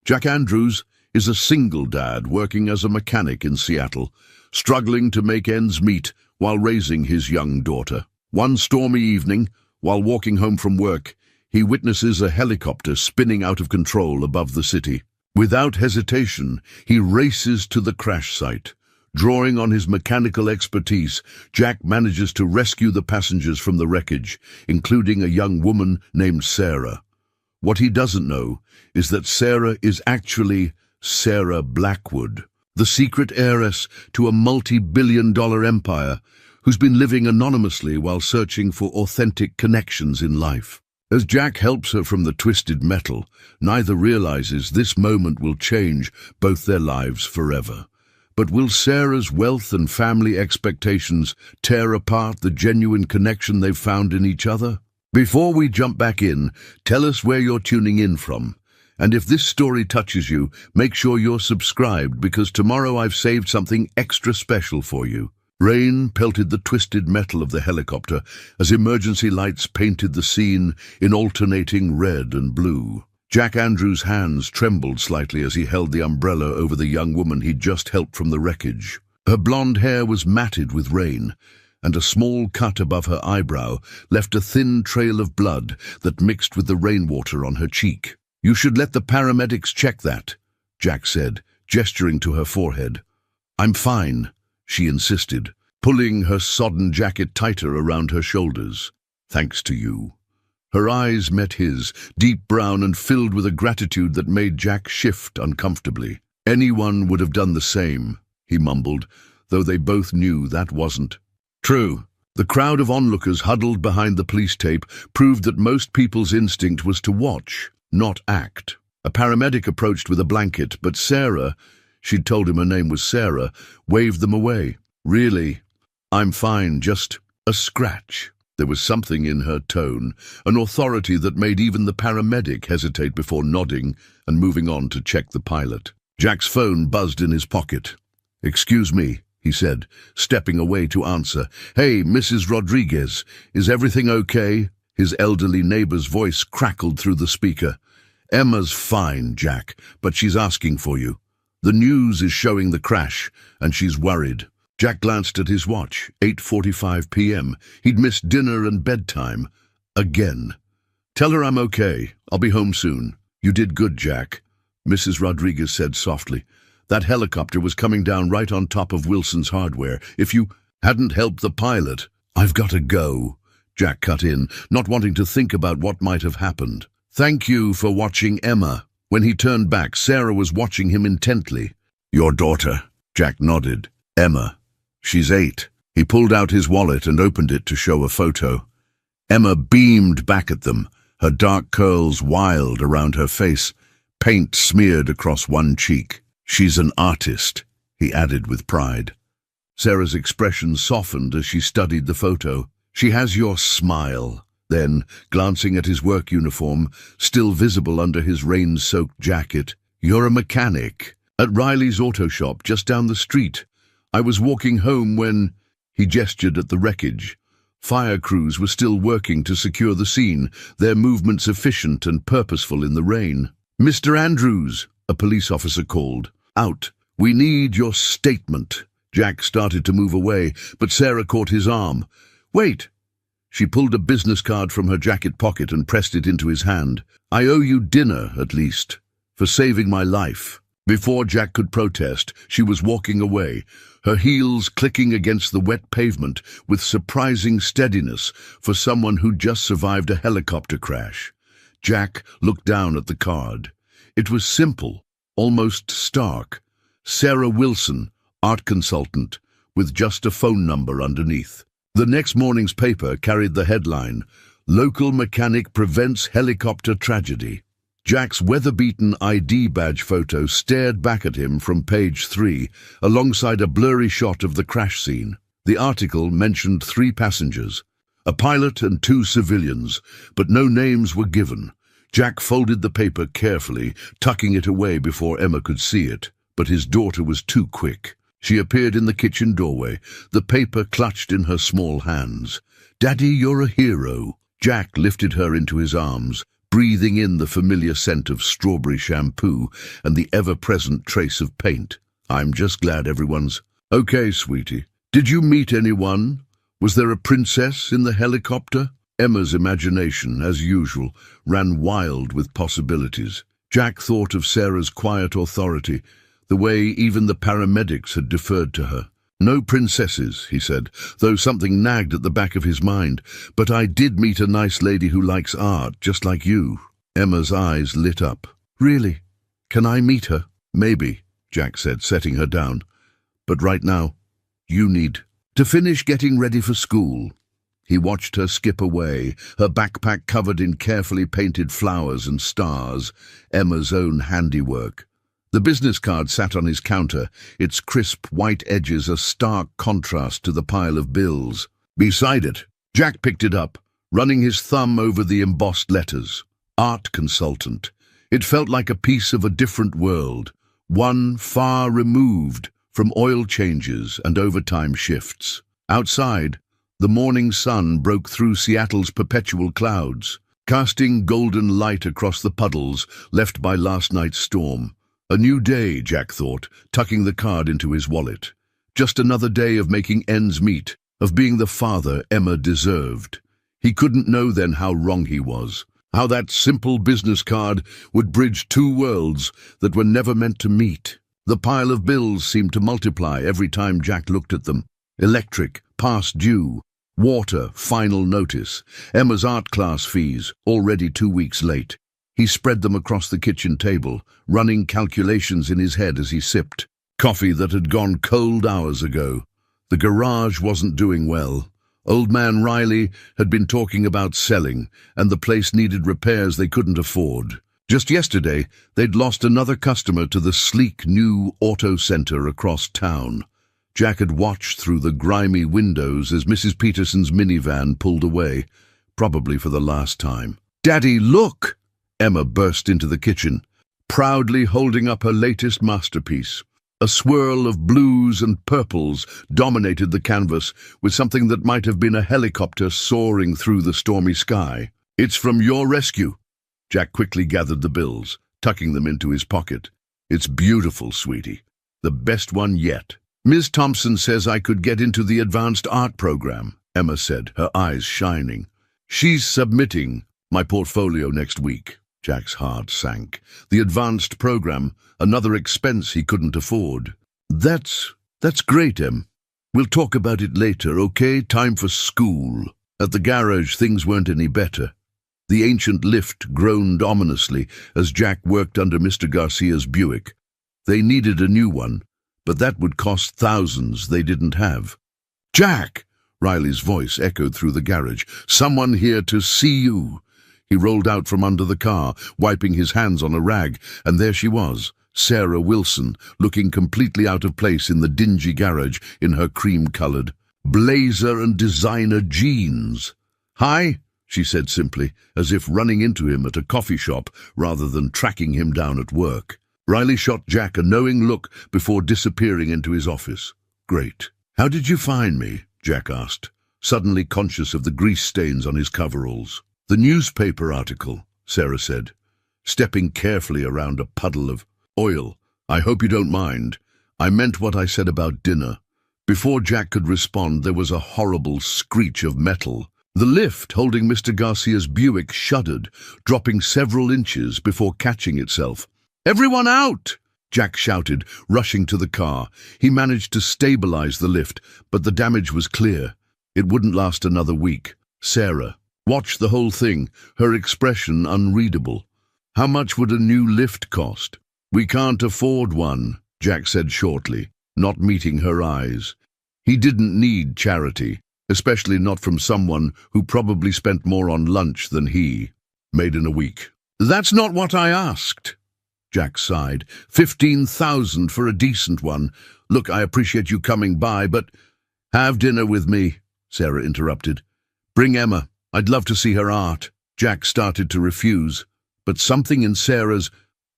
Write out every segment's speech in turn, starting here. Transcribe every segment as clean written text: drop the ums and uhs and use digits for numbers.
Jack Andrews is a single dad working as a mechanic in Seattle, struggling to make ends meet while raising his young daughter. One stormy evening, while walking home from work, he witnesses a helicopter spinning out of control above the city. Without hesitation, he races to the crash site. Drawing on his mechanical expertise, Jack manages to rescue the passengers from the wreckage, including a young woman named Sarah. What he doesn't know is that Sarah is actually Sarah Blackwood, the secret heiress to a multi-billion-dollar empire who's been living anonymously while searching for authentic connections in life. As Jack helps her from the twisted metal, neither realizes this moment will change both their lives forever. But will Sarah's wealth and family expectations tear apart the genuine connection they've found in each other? Before we jump back in, tell us where you're tuning in from. And if this story touches you, make sure you're subscribed, because tomorrow I've saved something extra special for you. Rain pelted the twisted metal of the helicopter as emergency lights painted the scene in alternating red and blue. Jack Andrews' hands trembled slightly as he held the umbrella over the young woman he'd just helped from the wreckage. Her blonde hair was matted with rain, and a small cut above her eyebrow left a thin trail of blood that mixed with the rainwater on her cheek. "You should let the paramedics check that," Jack said, gesturing to her forehead. "I'm fine," she insisted, pulling her sodden jacket tighter around her shoulders. "Thanks to you." Her eyes met his, deep brown and filled with a gratitude that made Jack shift uncomfortably. "Anyone would have done the same," he mumbled, though they both knew that wasn't true. The crowd of onlookers huddled behind the police tape proved that most people's instinct was to watch, not act. A paramedic approached with a blanket, but Sarah, she'd told him her name was Sarah, waved them away. "Really? I'm fine, just a scratch." There was something in her tone, an authority that made even the paramedic hesitate before nodding and moving on to check the pilot. Jack's phone buzzed in his pocket. "Excuse me," he said, stepping away to answer. "Hey, Mrs. Rodriguez, is everything okay?" His elderly neighbor's voice crackled through the speaker. "Emma's fine, Jack, but she's asking for you. The news is showing the crash, and she's worried." Jack glanced at his watch, 8:45 p.m. He'd missed dinner and bedtime. Again. "Tell her I'm okay. I'll be home soon." "You did good, Jack," Mrs. Rodriguez said softly. "That helicopter was coming down right on top of Wilson's hardware. If you hadn't helped the pilot—" "I've got to go," Jack cut in, not wanting to think about what might have happened. "Thank you for watching Emma." When he turned back, Sarah was watching him intently. "Your daughter?" Jack nodded. "Emma. She's 8. He pulled out his wallet and opened it to show a photo. Emma beamed back at them, her dark curls wild around her face, paint smeared across one cheek. "She's an artist," he added with pride. Sarah's expression softened as she studied the photo. "She has your smile." Then, glancing at his work uniform, still visible under his rain-soaked jacket, "You're a mechanic at Riley's auto shop just down the street. I was walking home when—" He gestured at the wreckage. Fire crews were still working to secure the scene, their movements efficient and purposeful in the rain. "Mr. Andrews," a police officer called. "Out. We need your statement." Jack started to move away, but Sarah caught his arm. "Wait." She pulled a business card from her jacket pocket and pressed it into his hand. "I owe you dinner, at least, for saving my life." Before Jack could protest, she was walking away, her heels clicking against the wet pavement with surprising steadiness for someone who'd just survived a helicopter crash. Jack looked down at the card. It was simple, almost stark. Sarah Wilson, art consultant, with just a phone number underneath. The next morning's paper carried the headline, "Local Mechanic Prevents Helicopter Tragedy." Jack's weather-beaten ID badge photo stared back at him from page 3, alongside a blurry shot of the crash scene. The article mentioned 3 passengers, a pilot and 2 civilians, but no names were given. Jack folded the paper carefully, tucking it away before Emma could see it, but his daughter was too quick. She appeared in the kitchen doorway, the paper clutched in her small hands. "Daddy, you're a hero." Jack lifted her into his arms, breathing in the familiar scent of strawberry shampoo and the ever-present trace of paint. "I'm just glad everyone's okay, sweetie. Did you meet anyone? Was there a princess in the helicopter?" Emma's imagination, as usual, ran wild with possibilities. Jack thought of Sarah's quiet authority, the way even the paramedics had deferred to her. "No princesses," he said, though something nagged at the back of his mind. "But I did meet a nice lady who likes art, just like you." Emma's eyes lit up. "Really? Can I meet her?" "Maybe," Jack said, setting her down. "But right now, you need to finish getting ready for school." He watched her skip away, her backpack covered in carefully painted flowers and stars, Emma's own handiwork. The business card sat on his counter, its crisp white edges a stark contrast to the pile of bills. Beside it, Jack picked it up, running his thumb over the embossed letters. Art consultant. It felt like a piece of a different world, one far removed from oil changes and overtime shifts. Outside, the morning sun broke through Seattle's perpetual clouds, casting golden light across the puddles left by last night's storm. A new day, Jack thought, tucking the card into his wallet. Just another day of making ends meet, of being the father Emma deserved. He couldn't know then how wrong he was, how that simple business card would bridge two worlds that were never meant to meet. The pile of bills seemed to multiply every time Jack looked at them. Electric, past due. Water, final notice. Emma's art class fees, already 2 weeks late. He spread them across the kitchen table, running calculations in his head as he sipped. Coffee that had gone cold hours ago. The garage wasn't doing well. Old man Riley had been talking about selling, and the place needed repairs they couldn't afford. Just yesterday, they'd lost another customer to the sleek new auto center across town. Jack had watched through the grimy windows as Mrs. Peterson's minivan pulled away, probably for the last time. "Daddy, look!" Emma burst into the kitchen, proudly holding up her latest masterpiece. A swirl of blues and purples dominated the canvas, with something that might have been a helicopter soaring through the stormy sky. "It's from your rescue." Jack quickly gathered the bills, tucking them into his pocket. "It's beautiful, sweetie. The best one yet." "Ms. Thompson says I could get into the advanced art program," Emma said, her eyes shining. "She's submitting my portfolio next week." Jack's heart sank. The advanced program, another expense he couldn't afford. That's great, Em. We'll talk about it later, okay? Time for school." At the garage, things weren't any better. The ancient lift groaned ominously as Jack worked under Mr. Garcia's Buick. They needed a new one, but that would cost thousands they didn't have. "Jack!" Riley's voice echoed through the garage. "Someone here to see you." He rolled out from under the car, wiping his hands on a rag, and there she was, Sarah Wilson, looking completely out of place in the dingy garage in her cream-colored blazer and designer jeans. "Hi," she said simply, as if running into him at a coffee shop rather than tracking him down at work. Riley shot Jack a knowing look before disappearing into his office. "Great. How did you find me?" Jack asked, suddenly conscious of the grease stains on his coveralls. "The newspaper article," Sarah said, stepping carefully around a puddle of oil. "I hope you don't mind. I meant what I said about dinner." Before Jack could respond, there was a horrible screech of metal. The lift holding Mr. Garcia's Buick shuddered, dropping several inches before catching itself. "Everyone out!" Jack shouted, rushing to the car. He managed to stabilize the lift, but the damage was clear. It wouldn't last another week. Sarah watched the whole thing, her expression unreadable. "How much would a new lift cost?" "We can't afford one," Jack said shortly, not meeting her eyes. He didn't need charity, especially not from someone who probably spent more on lunch than he made in a week. "That's not what I asked." Jack sighed. 15,000 for a decent one. "Look, I appreciate you coming by, but—" "Have dinner with me," Sarah interrupted. "Bring Emma. I'd love to see her art." Jack started to refuse, but something in Sarah's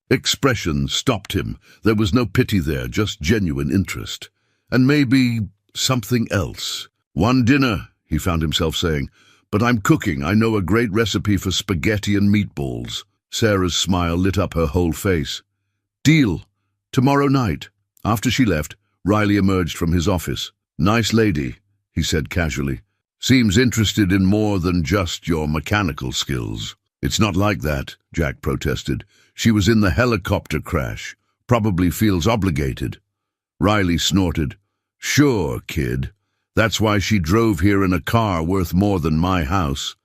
expression stopped him. There was no pity there, just genuine interest. And maybe something else. "One dinner," he found himself saying, but I'm cooking. I know a great recipe for spaghetti and meatballs. Sarah's smile lit up her whole face. Deal. Tomorrow night. After she left, Riley emerged from his office. Nice lady, he said casually. Seems interested in more than just your mechanical skills. It's not like that, Jack protested. She was in the helicopter crash. Probably feels obligated. Riley snorted. Sure, kid. That's why she drove here in a car worth more than my house.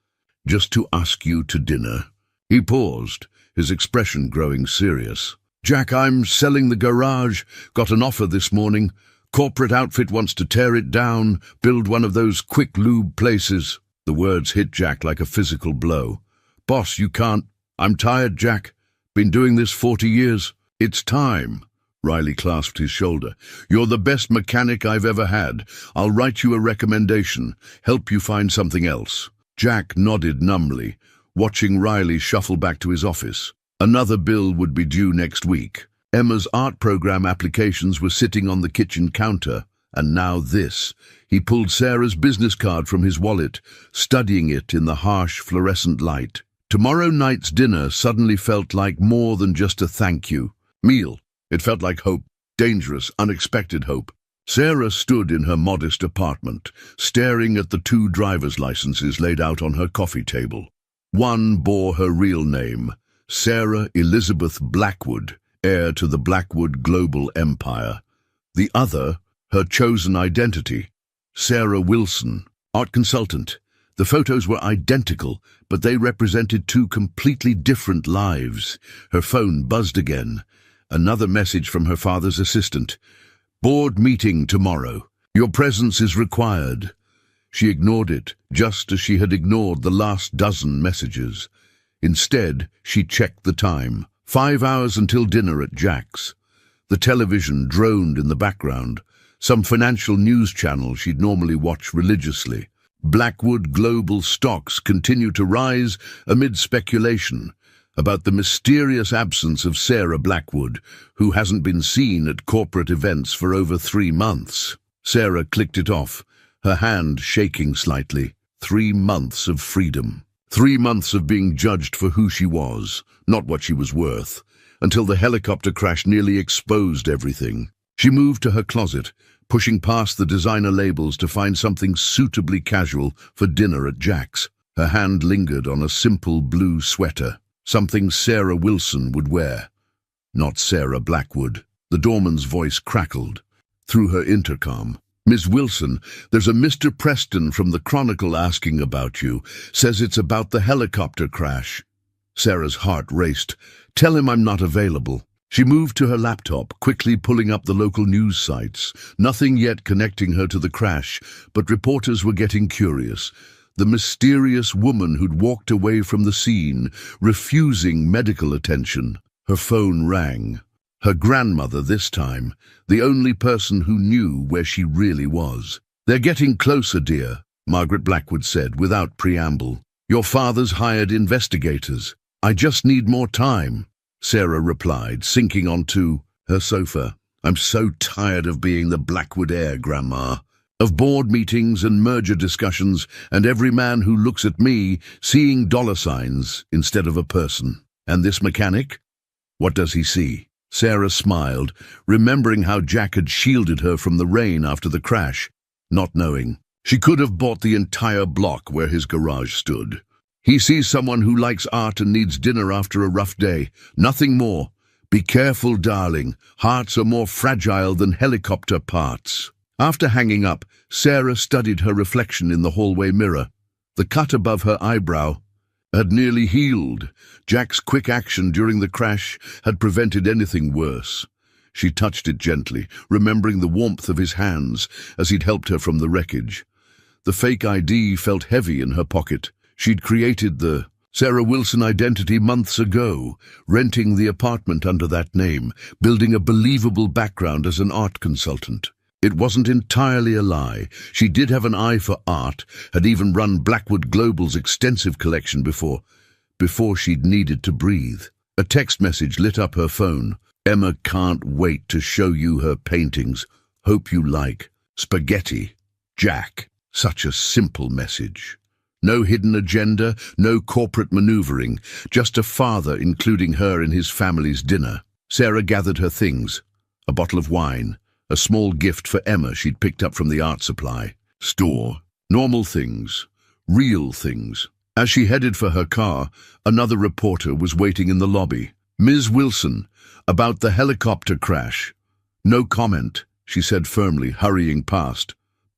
Just to ask you to dinner. He paused, his expression growing serious. Jack, I'm selling the garage. Got an offer this morning. Corporate outfit wants to tear it down, build one of those quick lube places. The words hit Jack like a physical blow. Boss, you can't. I'm tired, Jack. Been doing this 40 years. It's time. Riley clasped his shoulder. You're the best mechanic I've ever had. I'll write you a recommendation. Help you find something else. Jack nodded numbly, watching Riley shuffle back to his office. Another bill would be due next week. Emma's art program applications were sitting on the kitchen counter, and now this. He pulled Sarah's business card from his wallet, studying it in the harsh fluorescent light. Tomorrow night's dinner suddenly felt like more than just a thank you meal. It felt like hope, dangerous, unexpected hope. Sarah stood in her modest apartment, staring at the 2 driver's licenses laid out on her coffee table. One bore her real name, Sarah Elizabeth Blackwood, heir to the Blackwood global empire. The other, her chosen identity, Sarah Wilson, art consultant. The photos were identical, but they represented 2 completely different lives. Her phone buzzed again. Another message from her father's assistant. Board meeting tomorrow. Your presence is required. She ignored it, just as she had ignored the last dozen messages. Instead, she checked the time. 5 hours until dinner at Jack's. The television droned in the background, some financial news channel she'd normally watch religiously. Blackwood global stocks continue to rise amid speculation about the mysterious absence of Sarah Blackwood, who hasn't been seen at corporate events for over 3 months. Sarah clicked it off, her hand shaking slightly. 3 months of freedom. 3 months of being judged for who she was, not what she was worth, until the helicopter crash nearly exposed everything. She moved to her closet, pushing past the designer labels to find something suitably casual for dinner at Jack's. Her hand lingered on a simple blue sweater, something Sarah Wilson would wear, not Sarah Blackwood. The doorman's voice crackled through her intercom. Miss Wilson, there's a Mr. Preston from the Chronicle asking about you. Says it's about the helicopter crash. Sarah's heart raced. Tell him I'm not available. She moved to her laptop, quickly pulling up the local news sites. Nothing yet connecting her to the crash, but reporters were getting curious. The mysterious woman who'd walked away from the scene, refusing medical attention. Her phone rang. Her grandmother this time, the only person who knew where she really was. They're getting closer, dear, Margaret Blackwood said without preamble. Your father's hired investigators. I just need more time, Sarah replied, sinking onto her sofa. I'm so tired of being the Blackwood heir, Grandma. Of board meetings and merger discussions, and every man who looks at me seeing dollar signs instead of a person. And this mechanic? What does he see? Sarah smiled, remembering how Jack had shielded her from the rain after the crash, not knowing. She could have bought the entire block where his garage stood. He sees someone who likes art and needs dinner after a rough day. Nothing more. Be careful, darling. Hearts are more fragile than helicopter parts. After hanging up, Sarah studied her reflection in the hallway mirror. The cut above her eyebrow had nearly healed. Jack's quick action during the crash had prevented anything worse. She touched it gently, remembering the warmth of his hands as he'd helped her from the wreckage. The fake ID felt heavy in her pocket. She'd created the Sarah Wilson identity months ago, renting the apartment under that name, building a believable background as an art consultant. It wasn't entirely a lie. She did have an eye for art, had even run Blackwood Global's extensive collection before she'd needed to breathe. A text message lit up her phone. Emma can't wait to show you her paintings. Hope you like. Spaghetti. Jack. Such a simple message. No hidden agenda, no corporate maneuvering, just a father including her in his family's dinner. Sarah gathered her things, a bottle of wine, a small gift for Emma she'd picked up from the art supply store. Normal things, real things. As she headed for her car, another reporter was waiting in the lobby. "Ms. Wilson, about the helicopter crash." "No comment," she said firmly, hurrying past.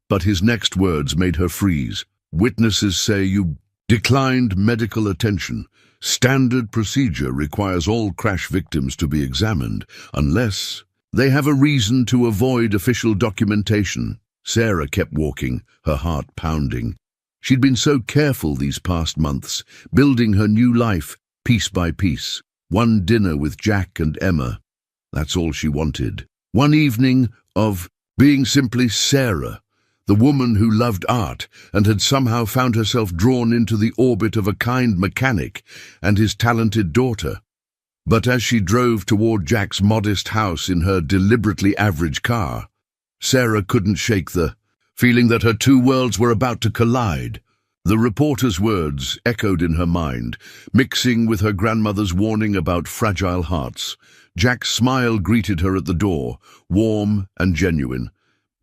But his next words made her freeze. "Witnesses say you declined medical attention. Standard procedure requires all crash victims to be examined, unless they have a reason to avoid official documentation." Sarah kept walking, her heart pounding. She'd been so careful these past months, building her new life piece by piece. One dinner with Jack and Emma. That's all she wanted. One evening of being simply Sarah, the woman who loved art and had somehow found herself drawn into the orbit of a kind mechanic and his talented daughter. But as she drove toward Jack's modest house in her deliberately average car, Sarah couldn't shake the feeling that her two worlds were about to collide. The reporter's words echoed in her mind, mixing with her grandmother's warning about fragile hearts. Jack's smile greeted her at the door, warm and genuine.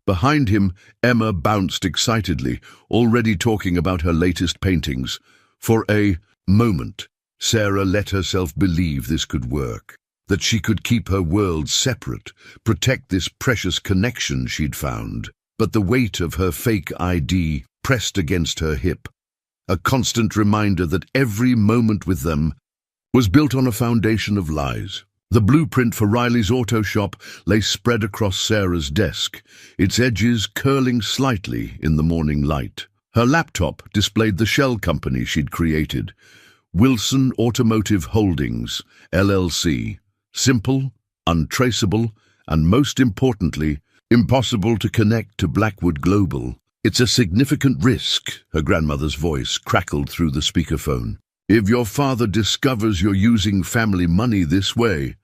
Behind him, Emma bounced excitedly, already talking about her latest paintings. For a moment, Sarah let herself believe this could work, that she could keep her worlds separate, protect this precious connection she'd found. But the weight of her fake ID pressed against her hip, a constant reminder that every moment with them was built on a foundation of lies. The blueprint for Riley's auto shop lay spread across Sarah's desk, its edges curling slightly in the morning light. Her laptop displayed the shell company she'd created, Wilson Automotive Holdings, LLC. Simple, untraceable, and most importantly, impossible to connect to Blackwood Global. "It's a significant risk," her grandmother's voice crackled through the speakerphone. "If your father discovers you're using family money this way."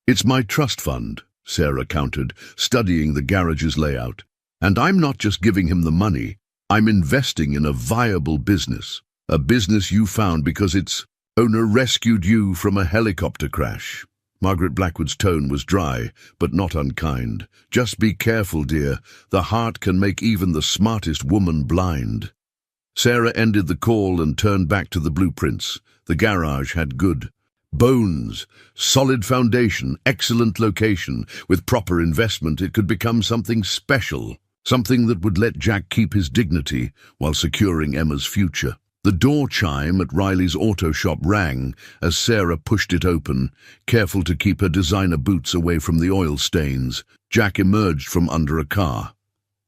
"It's my trust fund," Sarah countered, studying the garage's layout. "And I'm not just giving him the money, I'm investing in a viable business. A business you found because its owner rescued you from a helicopter crash." Margaret Blackwood's tone was dry, but not unkind. "Just be careful, dear. The heart can make even the smartest woman blind." Sarah ended the call and turned back to the blueprints. The garage had good bones, solid foundation, excellent location. With proper investment, it could become something special, something that would let Jack keep his dignity while securing Emma's future. The door chime at Riley's auto shop rang as Sarah pushed it open, careful to keep her designer boots away from the oil stains. Jack emerged from under a car.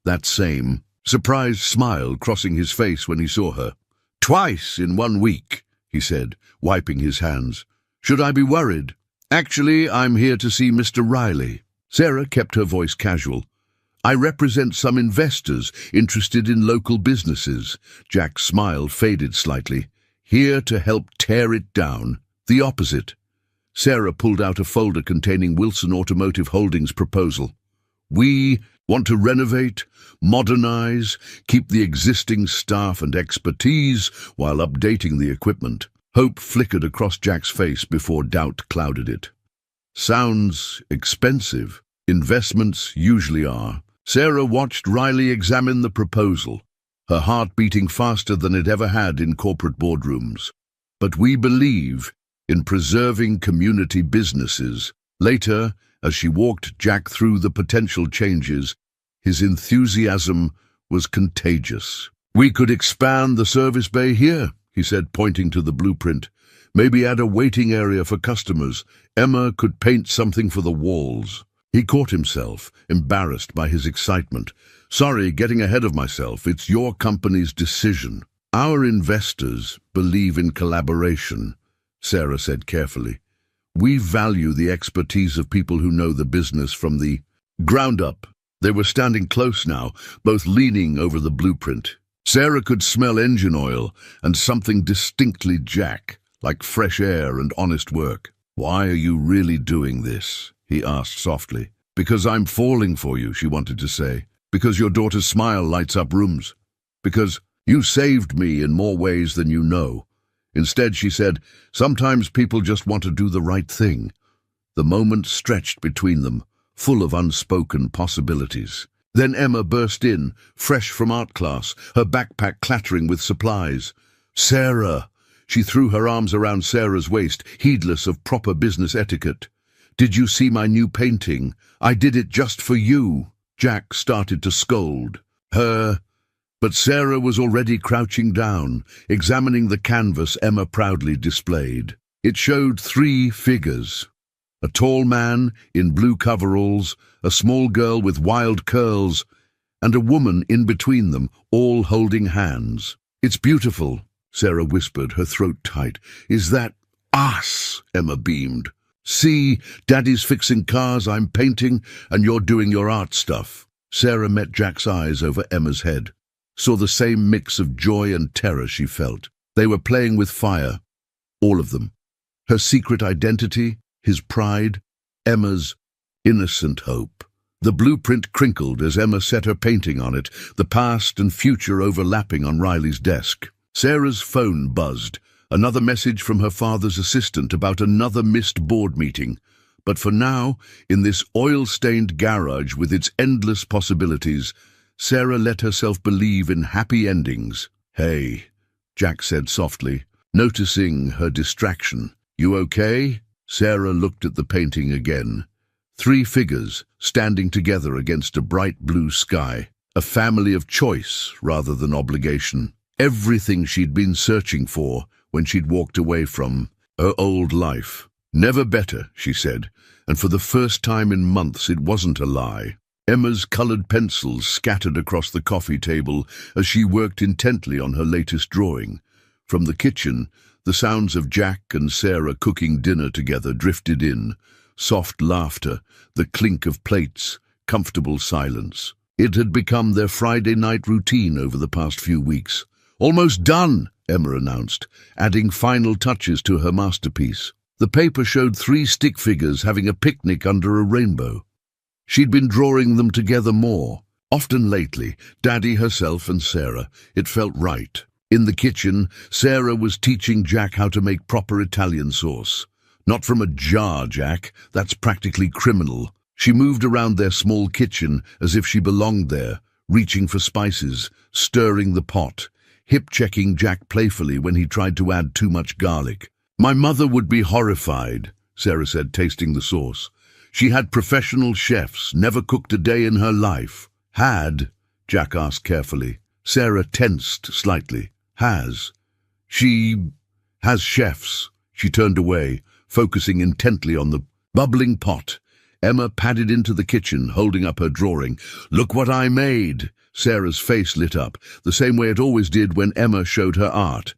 That same surprised smile crossing his face when he saw her. "Twice in 1 week," he said, wiping his hands. "Should I be worried?" "Actually, I'm here to see Mr. Riley." Sarah kept her voice casual. "I represent some investors interested in local businesses." Jack's smile faded slightly. "Here to help tear it down." "The opposite." Sarah pulled out a folder containing Wilson Automotive Holdings' proposal. "We want to renovate, modernize, keep the existing staff and expertise while updating the equipment." Hope flickered across Jack's face before doubt clouded it. "Sounds expensive. Investments usually are." Sarah watched Riley examine the proposal, her heart beating faster than it ever had in corporate boardrooms. "But we believe in preserving community businesses." Later, as she walked Jack through the potential changes, his enthusiasm was contagious. "We could expand the service bay here," he said, pointing to the blueprint. "Maybe add a waiting area for customers. Emma could paint something for the walls." He caught himself, embarrassed by his excitement. "Sorry, getting ahead of myself. It's your company's decision." "Our investors believe in collaboration," Sarah said carefully. "We value the expertise of people who know the business from the ground up." They were standing close now, both leaning over the blueprint. Sarah could smell engine oil and something distinctly Jack, like fresh air and honest work. "Why are you really doing this?" he asked softly. "Because I'm falling for you," she wanted to say. "Because your daughter's smile lights up rooms. Because You saved me in more ways than you know." Instead, she said, "Sometimes people just want to do the right thing." The moment stretched between them, full of unspoken possibilities. Then Emma burst in, fresh from art class, her backpack clattering with supplies. "Sarah!" She threw her arms around Sarah's waist, heedless of proper business etiquette. "Did you see my new painting? I did it just for you." Jack started to scold her, but Sarah was already crouching down, examining the canvas Emma proudly displayed. It showed 3 figures. A tall man in blue coveralls, a small girl with wild curls, and a woman in between them, all holding hands. "It's beautiful," Sarah whispered, her throat tight. "Is that us?" Emma beamed. "See, Daddy's fixing cars, I'm painting, and you're doing your art stuff." Sarah met Jack's eyes over Emma's head, saw the same mix of joy and terror she felt. They were playing with fire, all of them. Her secret identity, his pride, Emma's innocent hope. The blueprint crinkled as Emma set her painting on it, the past and future overlapping on Riley's desk. Sarah's phone buzzed, another message from her father's assistant about another missed board meeting. But for now, in this oil-stained garage with its endless possibilities, Sarah let herself believe in happy endings. "Hey," Jack said softly, noticing her distraction. "You okay?" Sarah looked at the painting again. 3 figures standing together against a bright blue sky. A family of choice rather than obligation. Everything she'd been searching for when she'd walked away from her old life. "Never better," she said, and for the first time in months it wasn't a lie. Emma's colored pencils scattered across the coffee table as she worked intently on her latest drawing. From the kitchen, the sounds of Jack and Sarah cooking dinner together drifted in. Soft laughter, the clink of plates, comfortable silence. It had become their Friday night routine over the past few weeks. "Almost done," Emma announced, adding final touches to her masterpiece. The paper showed 3 stick figures having a picnic under a rainbow. She'd been drawing them together more, often lately, Daddy, herself and Sarah. It felt right. In the kitchen, Sarah was teaching Jack how to make proper Italian sauce. Not from a jar, Jack. That's practically criminal. She moved around their small kitchen as if she belonged there, reaching for spices, stirring the pot, hip-checking Jack playfully when he tried to add too much garlic. "My mother would be horrified," Sarah said, tasting the sauce. "She had professional chefs, never cooked a day in her life." "Had?" Jack asked carefully. Sarah tensed slightly. "Has. She has chefs." She turned away, focusing intently on the bubbling pot. Emma padded into the kitchen, holding up her drawing. "Look what I made!" Sarah's face lit up, the same way it always did when Emma showed her art.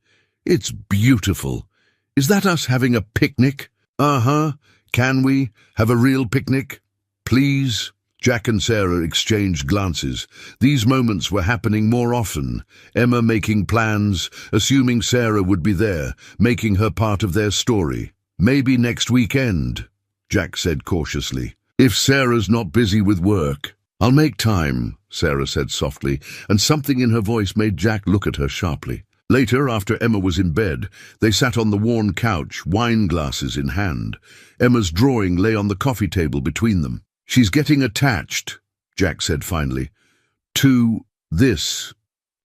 "It's beautiful. Is that us having a picnic?" "Uh-huh. Can we have a real picnic? Please?" Jack and Sarah exchanged glances. These moments were happening more often. Emma making plans, assuming Sarah would be there, making her part of their story. "Maybe next weekend," Jack said cautiously. "If Sarah's not busy with work." "I'll make time," Sarah said softly, and something in her voice made Jack look at her sharply. Later, after Emma was in bed, they sat on the worn couch, wine glasses in hand. Emma's drawing lay on the coffee table between them. "She's getting attached," Jack said finally. "To this.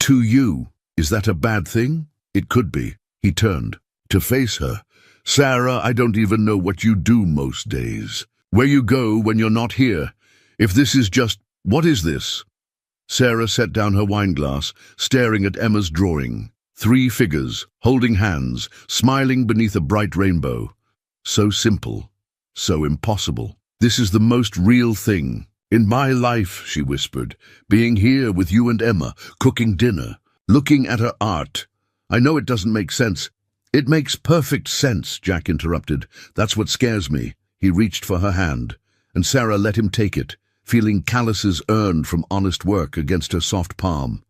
To you. Is that a bad thing?" "It could be." He turned to face her. "Sarah, I don't even know what you do most days. Where you go when you're not here. If this is just... What is this?" Sarah set down her wineglass, staring at Emma's drawing. 3 figures, holding hands, smiling beneath a bright rainbow. So simple, so impossible. "This is the most real thing in my life," she whispered. "Being here with you and Emma, cooking dinner, looking at her art. I know it doesn't make sense." "It makes perfect sense," Jack interrupted. "That's what scares me." He reached for her hand, and Sarah let him take it, feeling calluses earned from honest work against her soft palm.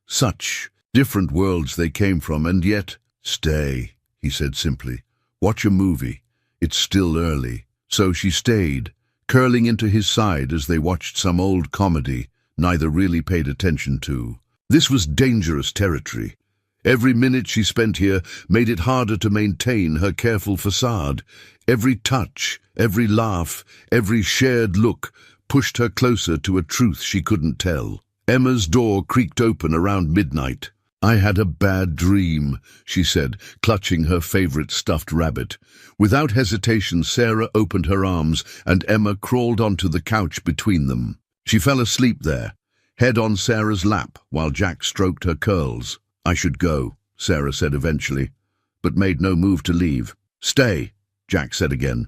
Such different worlds they came from, and yet... "Stay," he said simply. "Watch a movie. It's still early." So she stayed, curling into his side as they watched some old comedy neither really paid attention to. This was dangerous territory. Every minute she spent here made it harder to maintain her careful facade. Every touch, every laugh, every shared look pushed her closer to a truth she couldn't tell. Emma's door creaked open around midnight. "I had a bad dream," she said, clutching her favorite stuffed rabbit. Without hesitation, Sarah opened her arms and Emma crawled onto the couch between them. She fell asleep there, head on Sarah's lap, while Jack stroked her curls. "I should go," Sarah said eventually, but made no move to leave. "Stay," Jack said again.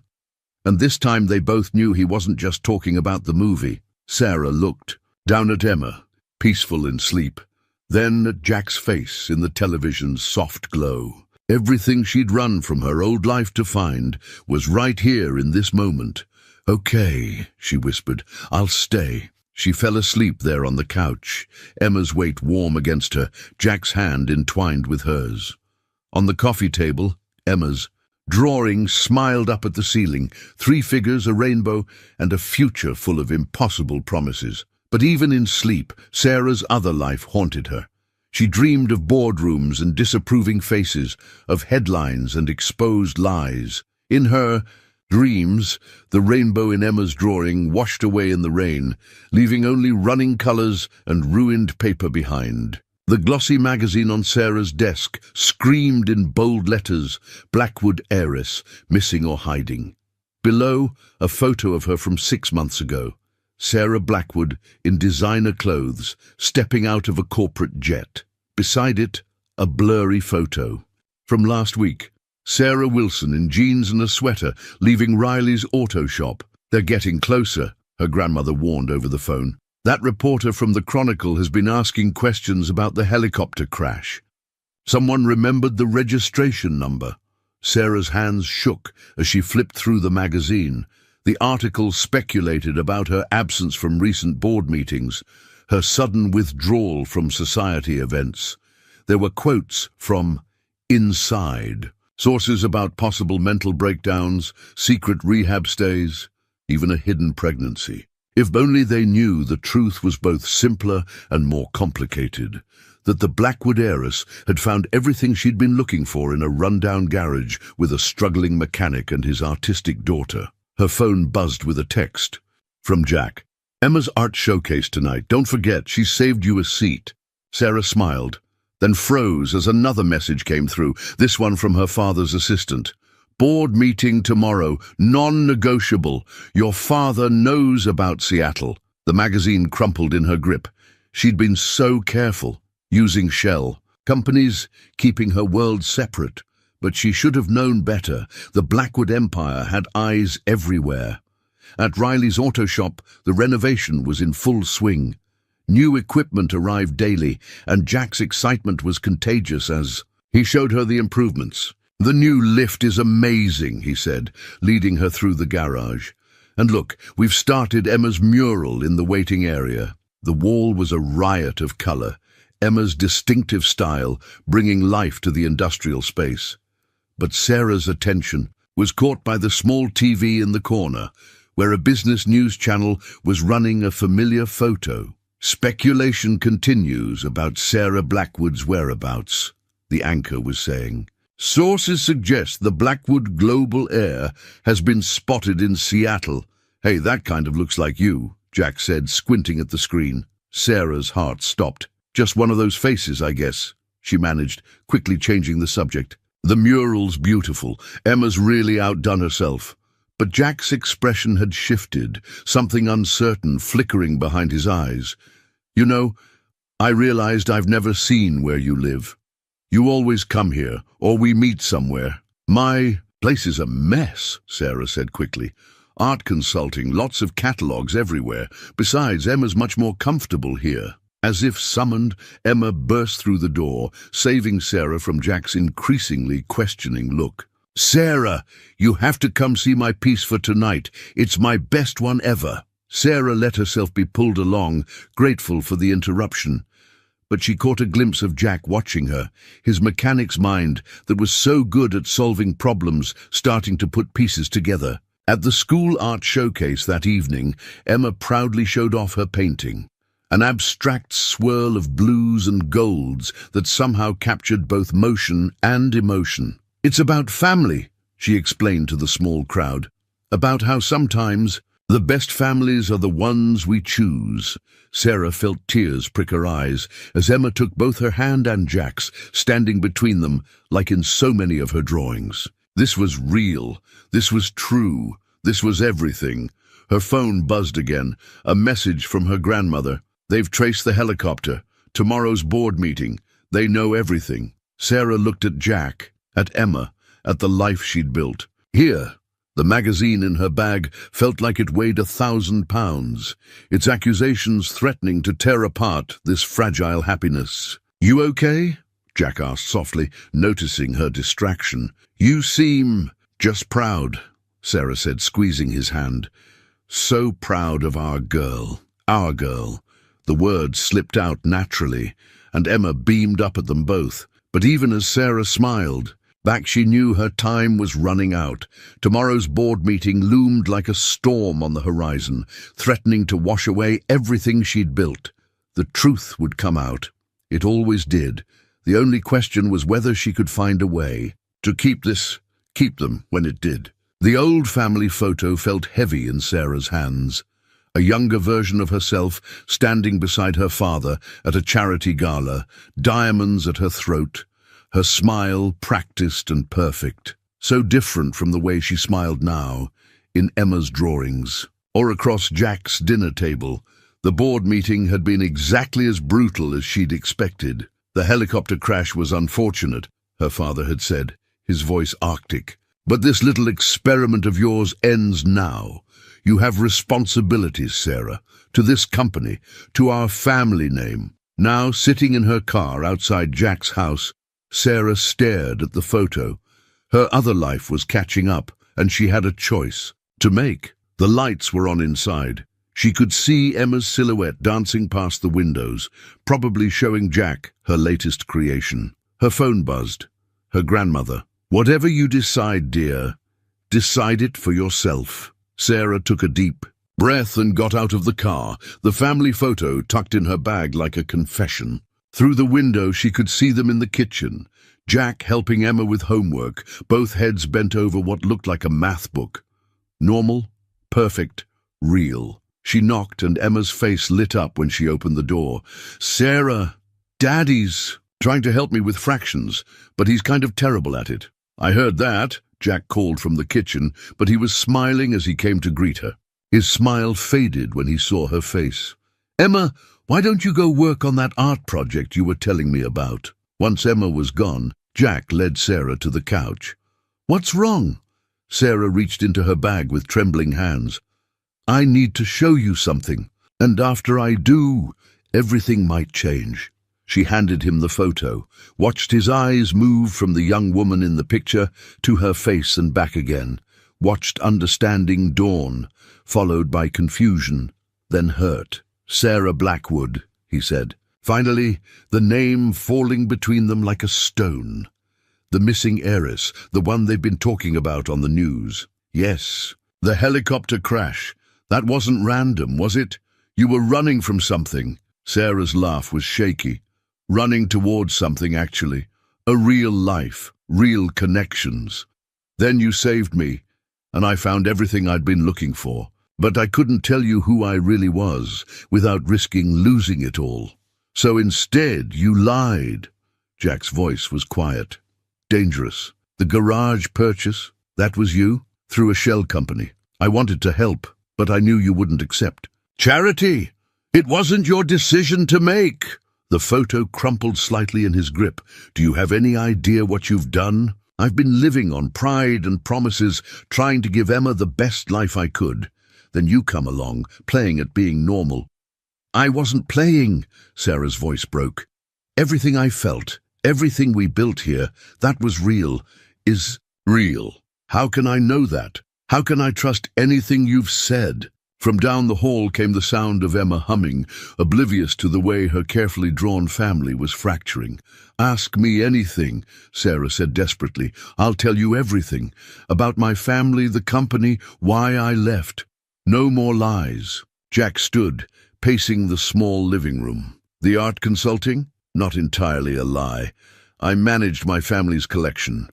And this time they both knew he wasn't just talking about the movie. Sarah looked down at Emma, peaceful in sleep, then at Jack's face in the television's soft glow. Everything she'd run from her old life to find was right here in this moment. "Okay," she whispered, "I'll stay." She fell asleep there on the couch, Emma's weight warm against her, Jack's hand entwined with hers. On the coffee table, Emma's drawing smiled up at the ceiling, 3 figures, a rainbow, and a future full of impossible promises. But even in sleep, Sarah's other life haunted her. She dreamed of boardrooms and disapproving faces, of headlines and exposed lies. In her dreams, the rainbow in Emma's drawing washed away in the rain, leaving only running colors and ruined paper behind. The glossy magazine on Sarah's desk screamed in bold letters, "Blackwood Heiress, missing or hiding." Below, a photo of her from 6 months ago. Sarah Blackwood in designer clothes, stepping out of a corporate jet. Beside it, a blurry photo. From last week, Sarah Wilson in jeans and a sweater, leaving Riley's auto shop. "They're getting closer," her grandmother warned over the phone. "That reporter from the Chronicle has been asking questions about the helicopter crash." Someone remembered the registration number. Sarah's hands shook as she flipped through the magazine. The article speculated about her absence from recent board meetings, her sudden withdrawal from society events. There were quotes from Inside, sources about possible mental breakdowns, secret rehab stays, even a hidden pregnancy. If only they knew the truth was both simpler and more complicated, that the Blackwood heiress had found everything she'd been looking for in a rundown garage with a struggling mechanic and his artistic daughter. Her phone buzzed with a text from Jack. "Emma's art showcase tonight. Don't forget, she saved you a seat." Sarah smiled, then froze as another message came through, this one from her father's assistant. "Board meeting tomorrow, non-negotiable. Your father knows about Seattle." The magazine crumpled in her grip. She'd been so careful, using shell, companies keeping her world separate. But she should have known better. The Blackwood Empire had eyes everywhere. At Riley's auto shop, the renovation was in full swing. New equipment arrived daily, and Jack's excitement was contagious as he showed her the improvements. "The new lift is amazing," he said, leading her through the garage. "And look, we've started Emma's mural in the waiting area." The wall was a riot of color, Emma's distinctive style bringing life to the industrial space. But Sarah's attention was caught by the small TV in the corner, where a business news channel was running a familiar photo. "Speculation continues about Sarah Blackwood's whereabouts," the anchor was saying. "Sources suggest the Blackwood global heir has been spotted in Seattle." "Hey, that kind of looks like you," Jack said, squinting at the screen. Sarah's heart stopped. "Just one of those faces, I guess," she managed, quickly changing the subject. "The mural's beautiful. Emma's really outdone herself." But Jack's expression had shifted, something uncertain flickering behind his eyes. "You know, I realized I've never seen where you live. You always come here, or we meet somewhere." "My place is a mess," Sarah said quickly. "Art consulting, lots of catalogues everywhere. Besides, Emma's much more comfortable here." As if summoned, Emma burst through the door, saving Sarah from Jack's increasingly questioning look. "Sarah, you have to come see my piece for tonight. It's my best one ever." Sarah let herself be pulled along, grateful for the interruption. But she caught a glimpse of Jack watching her, his mechanic's mind that was so good at solving problems starting to put pieces together. At the school art showcase that evening, Emma proudly showed off her painting. an abstract swirl of blues and golds that somehow captured both motion and emotion. "It's about family," she explained to the small crowd, "about how sometimes the best families are the ones we choose." Sarah felt tears prick her eyes as Emma took both her hand and Jack's, standing between them like in so many of her drawings. This was real. This was true. This was everything. Her phone buzzed again, a message from her grandmother. "They've traced the helicopter. Tomorrow's board meeting. They know everything." Sarah looked at Jack, at Emma, at the life she'd built. Here, the magazine in her bag felt like it weighed 1,000 pounds, its accusations threatening to tear apart this fragile happiness. "You okay?" Jack asked softly, noticing her distraction. "You seem just proud," Sarah said, squeezing his hand. "So proud of our girl. Our girl." The words slipped out naturally, and Emma beamed up at them both. But even as Sarah smiled, back she knew her time was running out. Tomorrow's board meeting loomed like a storm on the horizon, threatening to wash away everything she'd built. The truth would come out. It always did. The only question was whether she could find a way to keep them when it did. The old family photo felt heavy in Sarah's hands. A younger version of herself standing beside her father at a charity gala, diamonds at her throat, her smile practiced and perfect, so different from the way she smiled now, in Emma's drawings. Or across Jack's dinner table, the board meeting had been exactly as brutal as she'd expected. "The helicopter crash was unfortunate," her father had said, his voice arctic. "But this little experiment of yours ends now. You have responsibilities, Sarah, to this company, to our family name." Now, sitting in her car outside Jack's house, Sarah stared at the photo. Her other life was catching up, and she had a choice to make. The lights were on inside. She could see Emma's silhouette dancing past the windows, probably showing Jack her latest creation. Her phone buzzed. Her grandmother. "Whatever you decide, dear, decide it for yourself." Sarah took a deep breath and got out of the car, the family photo tucked in her bag like a confession. Through the window she could see them in the kitchen, Jack helping Emma with homework, both heads bent over what looked like a math book. Normal, perfect, real. She knocked and Emma's face lit up when she opened the door. "Sarah, Daddy's trying to help me with fractions, but he's kind of terrible at it." "I heard that," Jack called from the kitchen, but he was smiling as he came to greet her. His smile faded when he saw her face. "Emma, why don't you go work on that art project you were telling me about?" Once Emma was gone, Jack led Sarah to the couch. "What's wrong?" Sarah reached into her bag with trembling hands. "I need to show you something, and after I do, everything might change." She handed him the photo, watched his eyes move from the young woman in the picture to her face and back again, watched understanding dawn, followed by confusion, then hurt. "Sarah Blackwood," he said. Finally, the name falling between them like a stone. The missing heiress, the one they've been talking about on the news. Yes, the helicopter crash. That wasn't random, was it? You were running from something. Sarah's laugh was shaky. Running towards something, actually. A real life, real connections. Then you saved me, and I found everything I'd been looking for. But I couldn't tell you who I really was without risking losing it all. So instead, you lied. Jack's voice was quiet. Dangerous. The garage purchase, that was you? Through a shell company. I wanted to help, but I knew you wouldn't accept. Charity! It wasn't your decision to make. The photo crumpled slightly in his grip. Do you have any idea what you've done? I've been living on pride and promises, trying to give Emma the best life I could. Then you come along, playing at being normal. I wasn't playing, Sarah's voice broke. Everything I felt, everything we built here, that was real, is real. How can I know that? How can I trust anything you've said? From down the hall came the sound of Emma humming, oblivious to the way her carefully drawn family was fracturing. Ask me anything, Sarah said desperately. I'll tell you everything. About my family, the company, why I left. No more lies. Jack stood, pacing the small living room. The art consulting? Not entirely a lie. I managed my family's collection.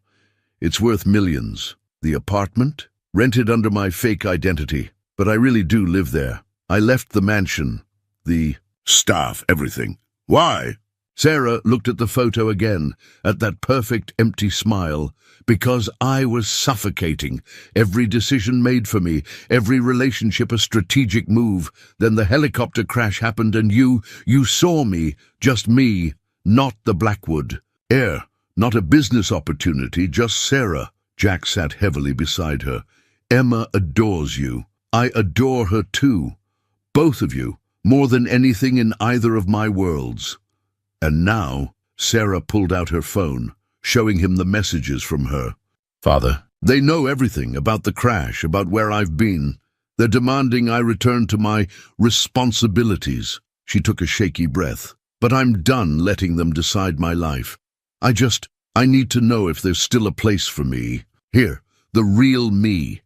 It's worth millions. The apartment? Rented under my fake identity. But I really do live there. I left the mansion, the staff, everything. Why? Sarah looked at the photo again, at that perfect empty smile. Because I was suffocating. Every decision made for me, every relationship a strategic move. Then the helicopter crash happened and you saw me, just me, not the Blackwood. Heir, not a business opportunity, just Sarah. Jack sat heavily beside her. Emma adores you. I adore her too. Both of you, more than anything in either of my worlds. And now, Sarah pulled out her phone, showing him the messages from her. Father, they know everything about the crash, about where I've been. They're demanding I return to my responsibilities. She took a shaky breath. But I'm done letting them decide my life. I need to know if there's still a place for me. Here, the real me.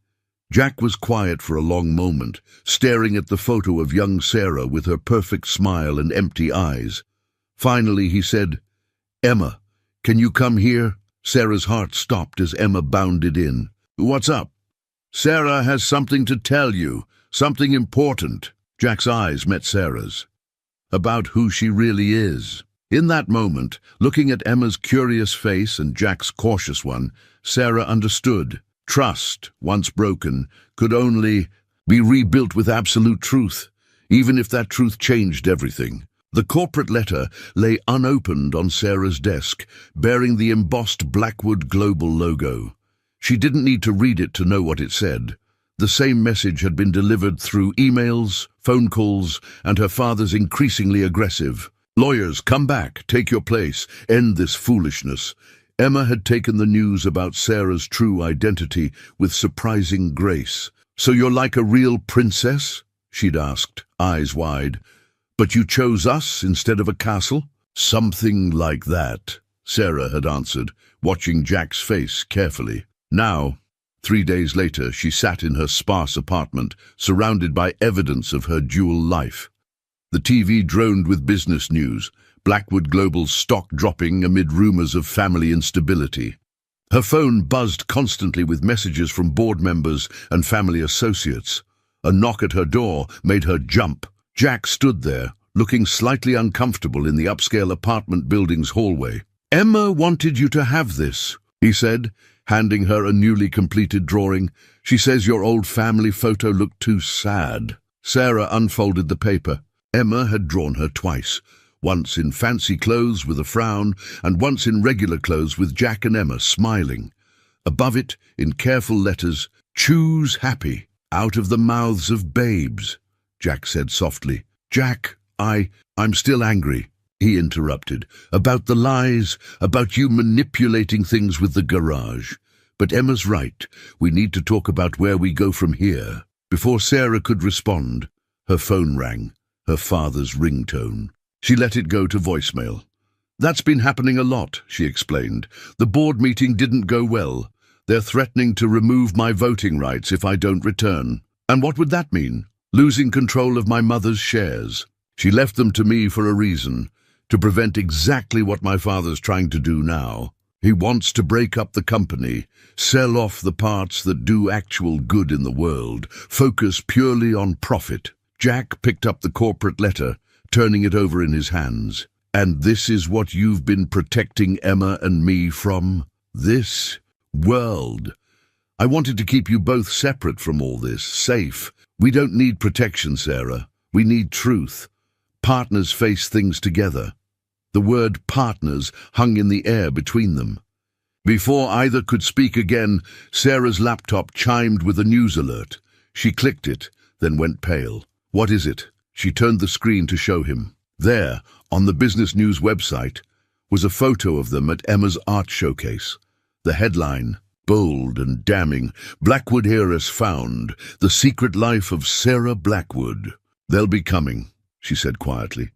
Jack was quiet for a long moment, staring at the photo of young Sarah with her perfect smile and empty eyes. Finally, he said, Emma, can you come here? Sarah's heart stopped as Emma bounded in. What's up? Sarah has something to tell you, something important. Jack's eyes met Sarah's. About who she really is. In that moment, looking at Emma's curious face and Jack's cautious one, Sarah understood. Trust, once broken, could only be rebuilt with absolute truth, even if that truth changed everything. The corporate letter lay unopened on Sarah's desk, bearing the embossed Blackwood Global logo. She didn't need to read it to know what it said. The same message had been delivered through emails, phone calls, and her father's increasingly aggressive. Lawyers, come back, take your place, end this foolishness. Emma had taken the news about Sarah's true identity with surprising grace. So you're like a real princess? She'd asked, eyes wide. But you chose us instead of a castle? Something like that, Sarah had answered, watching Jack's face carefully. Now, 3 days later, she sat in her sparse apartment, surrounded by evidence of her dual life. The TV droned with business news, Blackwood Global's stock dropping amid rumors of family instability. Her phone buzzed constantly with messages from board members and family associates. A knock at her door made her jump. Jack stood there, looking slightly uncomfortable in the upscale apartment building's hallway. Emma wanted you to have this, he said, handing her a newly completed drawing. She says your old family photo looked too sad. Sarah unfolded the paper. Emma had drawn her twice, once in fancy clothes with a frown, and once in regular clothes with Jack and Emma smiling. Above it, in careful letters, "Choose happy, out of the mouths of babes," Jack said softly. Jack, I'm still angry, he interrupted, about the lies, about you manipulating things with the garage. But Emma's right. We need to talk about where we go from here. Before Sarah could respond, her phone rang, her father's ringtone. She let it go to voicemail. That's been happening a lot, she explained. The board meeting didn't go well. They're threatening to remove my voting rights if I don't return. And what would that mean? Losing control of my mother's shares. She left them to me for a reason, to prevent exactly what my father's trying to do now. He wants to break up the company, sell off the parts that do actual good in the world, focus purely on profit. Jack picked up the corporate letter, turning it over in his hands. And this is what you've been protecting Emma and me from? This world. I wanted to keep you both separate from all this, safe. We don't need protection, Sarah. We need truth. Partners face things together. The word partners hung in the air between them. Before either could speak again, Sarah's laptop chimed with a news alert. She clicked it, then went pale. What is it? She turned the screen to show him. There, on the business news website, was a photo of them at Emma's art showcase. The headline, bold and damning, Blackwood Heiress found, the secret life of Sarah Blackwood. They'll be coming, she said quietly.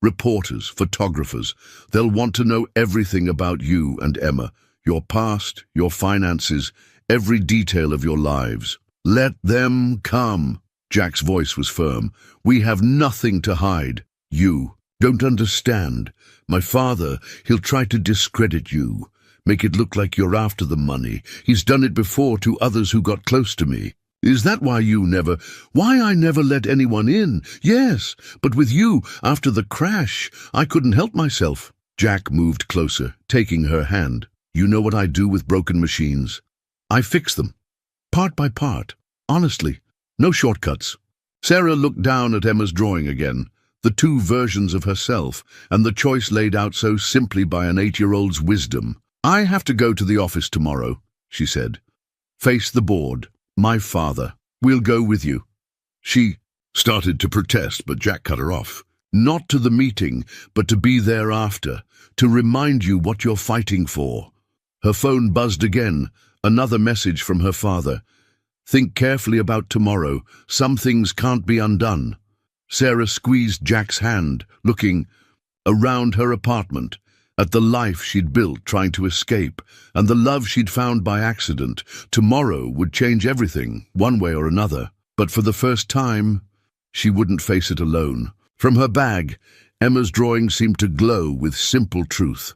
Reporters, photographers, they'll want to know everything about you and Emma, your past, your finances, every detail of your lives. Let them come. Jack's voice was firm. "We have nothing to hide. You don't understand. My father, he'll try to discredit you, make it look like you're after the money. He's done it before to others who got close to me. Is that why I never let anyone in? Yes, but with you, after the crash, I couldn't help myself." Jack moved closer, taking her hand. "You know what I do with broken machines? I fix them, part by part. Honestly, no shortcuts." Sarah looked down at Emma's drawing again, the two versions of herself, and the choice laid out so simply by an 8-year-old's wisdom. "I have to go to the office tomorrow," she said. "Face the board. My father. We'll go with you." She started to protest, but Jack cut her off. "Not to the meeting, but to be there after, to remind you what you're fighting for." Her phone buzzed again, another message from her father. "Think carefully about tomorrow. Some things can't be undone." Sarah squeezed Jack's hand, looking around her apartment, at the life she'd built trying to escape, and the love she'd found by accident. Tomorrow would change everything, one way or another. But for the first time, she wouldn't face it alone. From her bag, Emma's drawing seemed to glow with simple truth.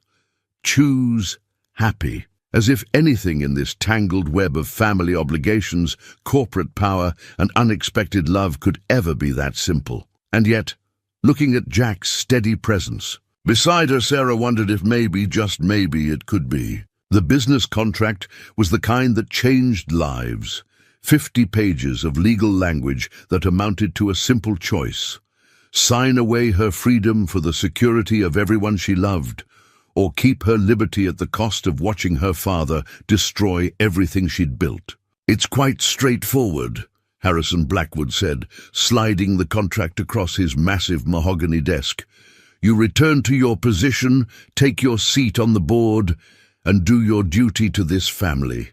Choose happy. As if anything in this tangled web of family obligations, corporate power, and unexpected love could ever be that simple. And yet, looking at Jack's steady presence beside her, Sarah wondered if maybe, just maybe, it could be. The business contract was the kind that changed lives. 50 pages of legal language that amounted to a simple choice. Sign away her freedom for the security of everyone she loved, or keep her liberty at the cost of watching her father destroy everything she'd built. "It's quite straightforward," Harrison Blackwood said, sliding the contract across his massive mahogany desk. "You return to your position, take your seat on the board, and do your duty to this family.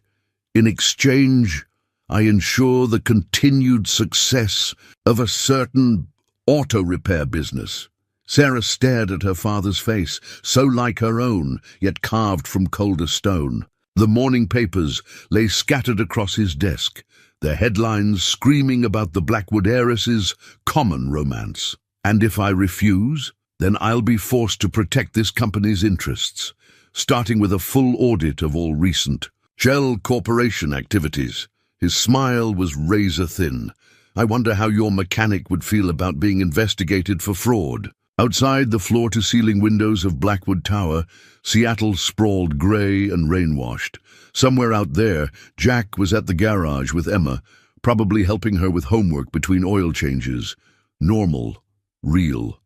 In exchange, I ensure the continued success of a certain auto repair business." Sarah stared at her father's face, so like her own, yet carved from colder stone. The morning papers lay scattered across his desk, their headlines screaming about the Blackwood heiress's common romance. "And if I refuse, then I'll be forced to protect this company's interests, starting with a full audit of all recent Shell Corporation activities." His smile was razor-thin. "I wonder how your mechanic would feel about being investigated for fraud." Outside the floor-to-ceiling windows of Blackwood Tower, Seattle sprawled grey and rain-washed. Somewhere out there, Jack was at the garage with Emma, probably helping her with homework between oil changes. Normal, real,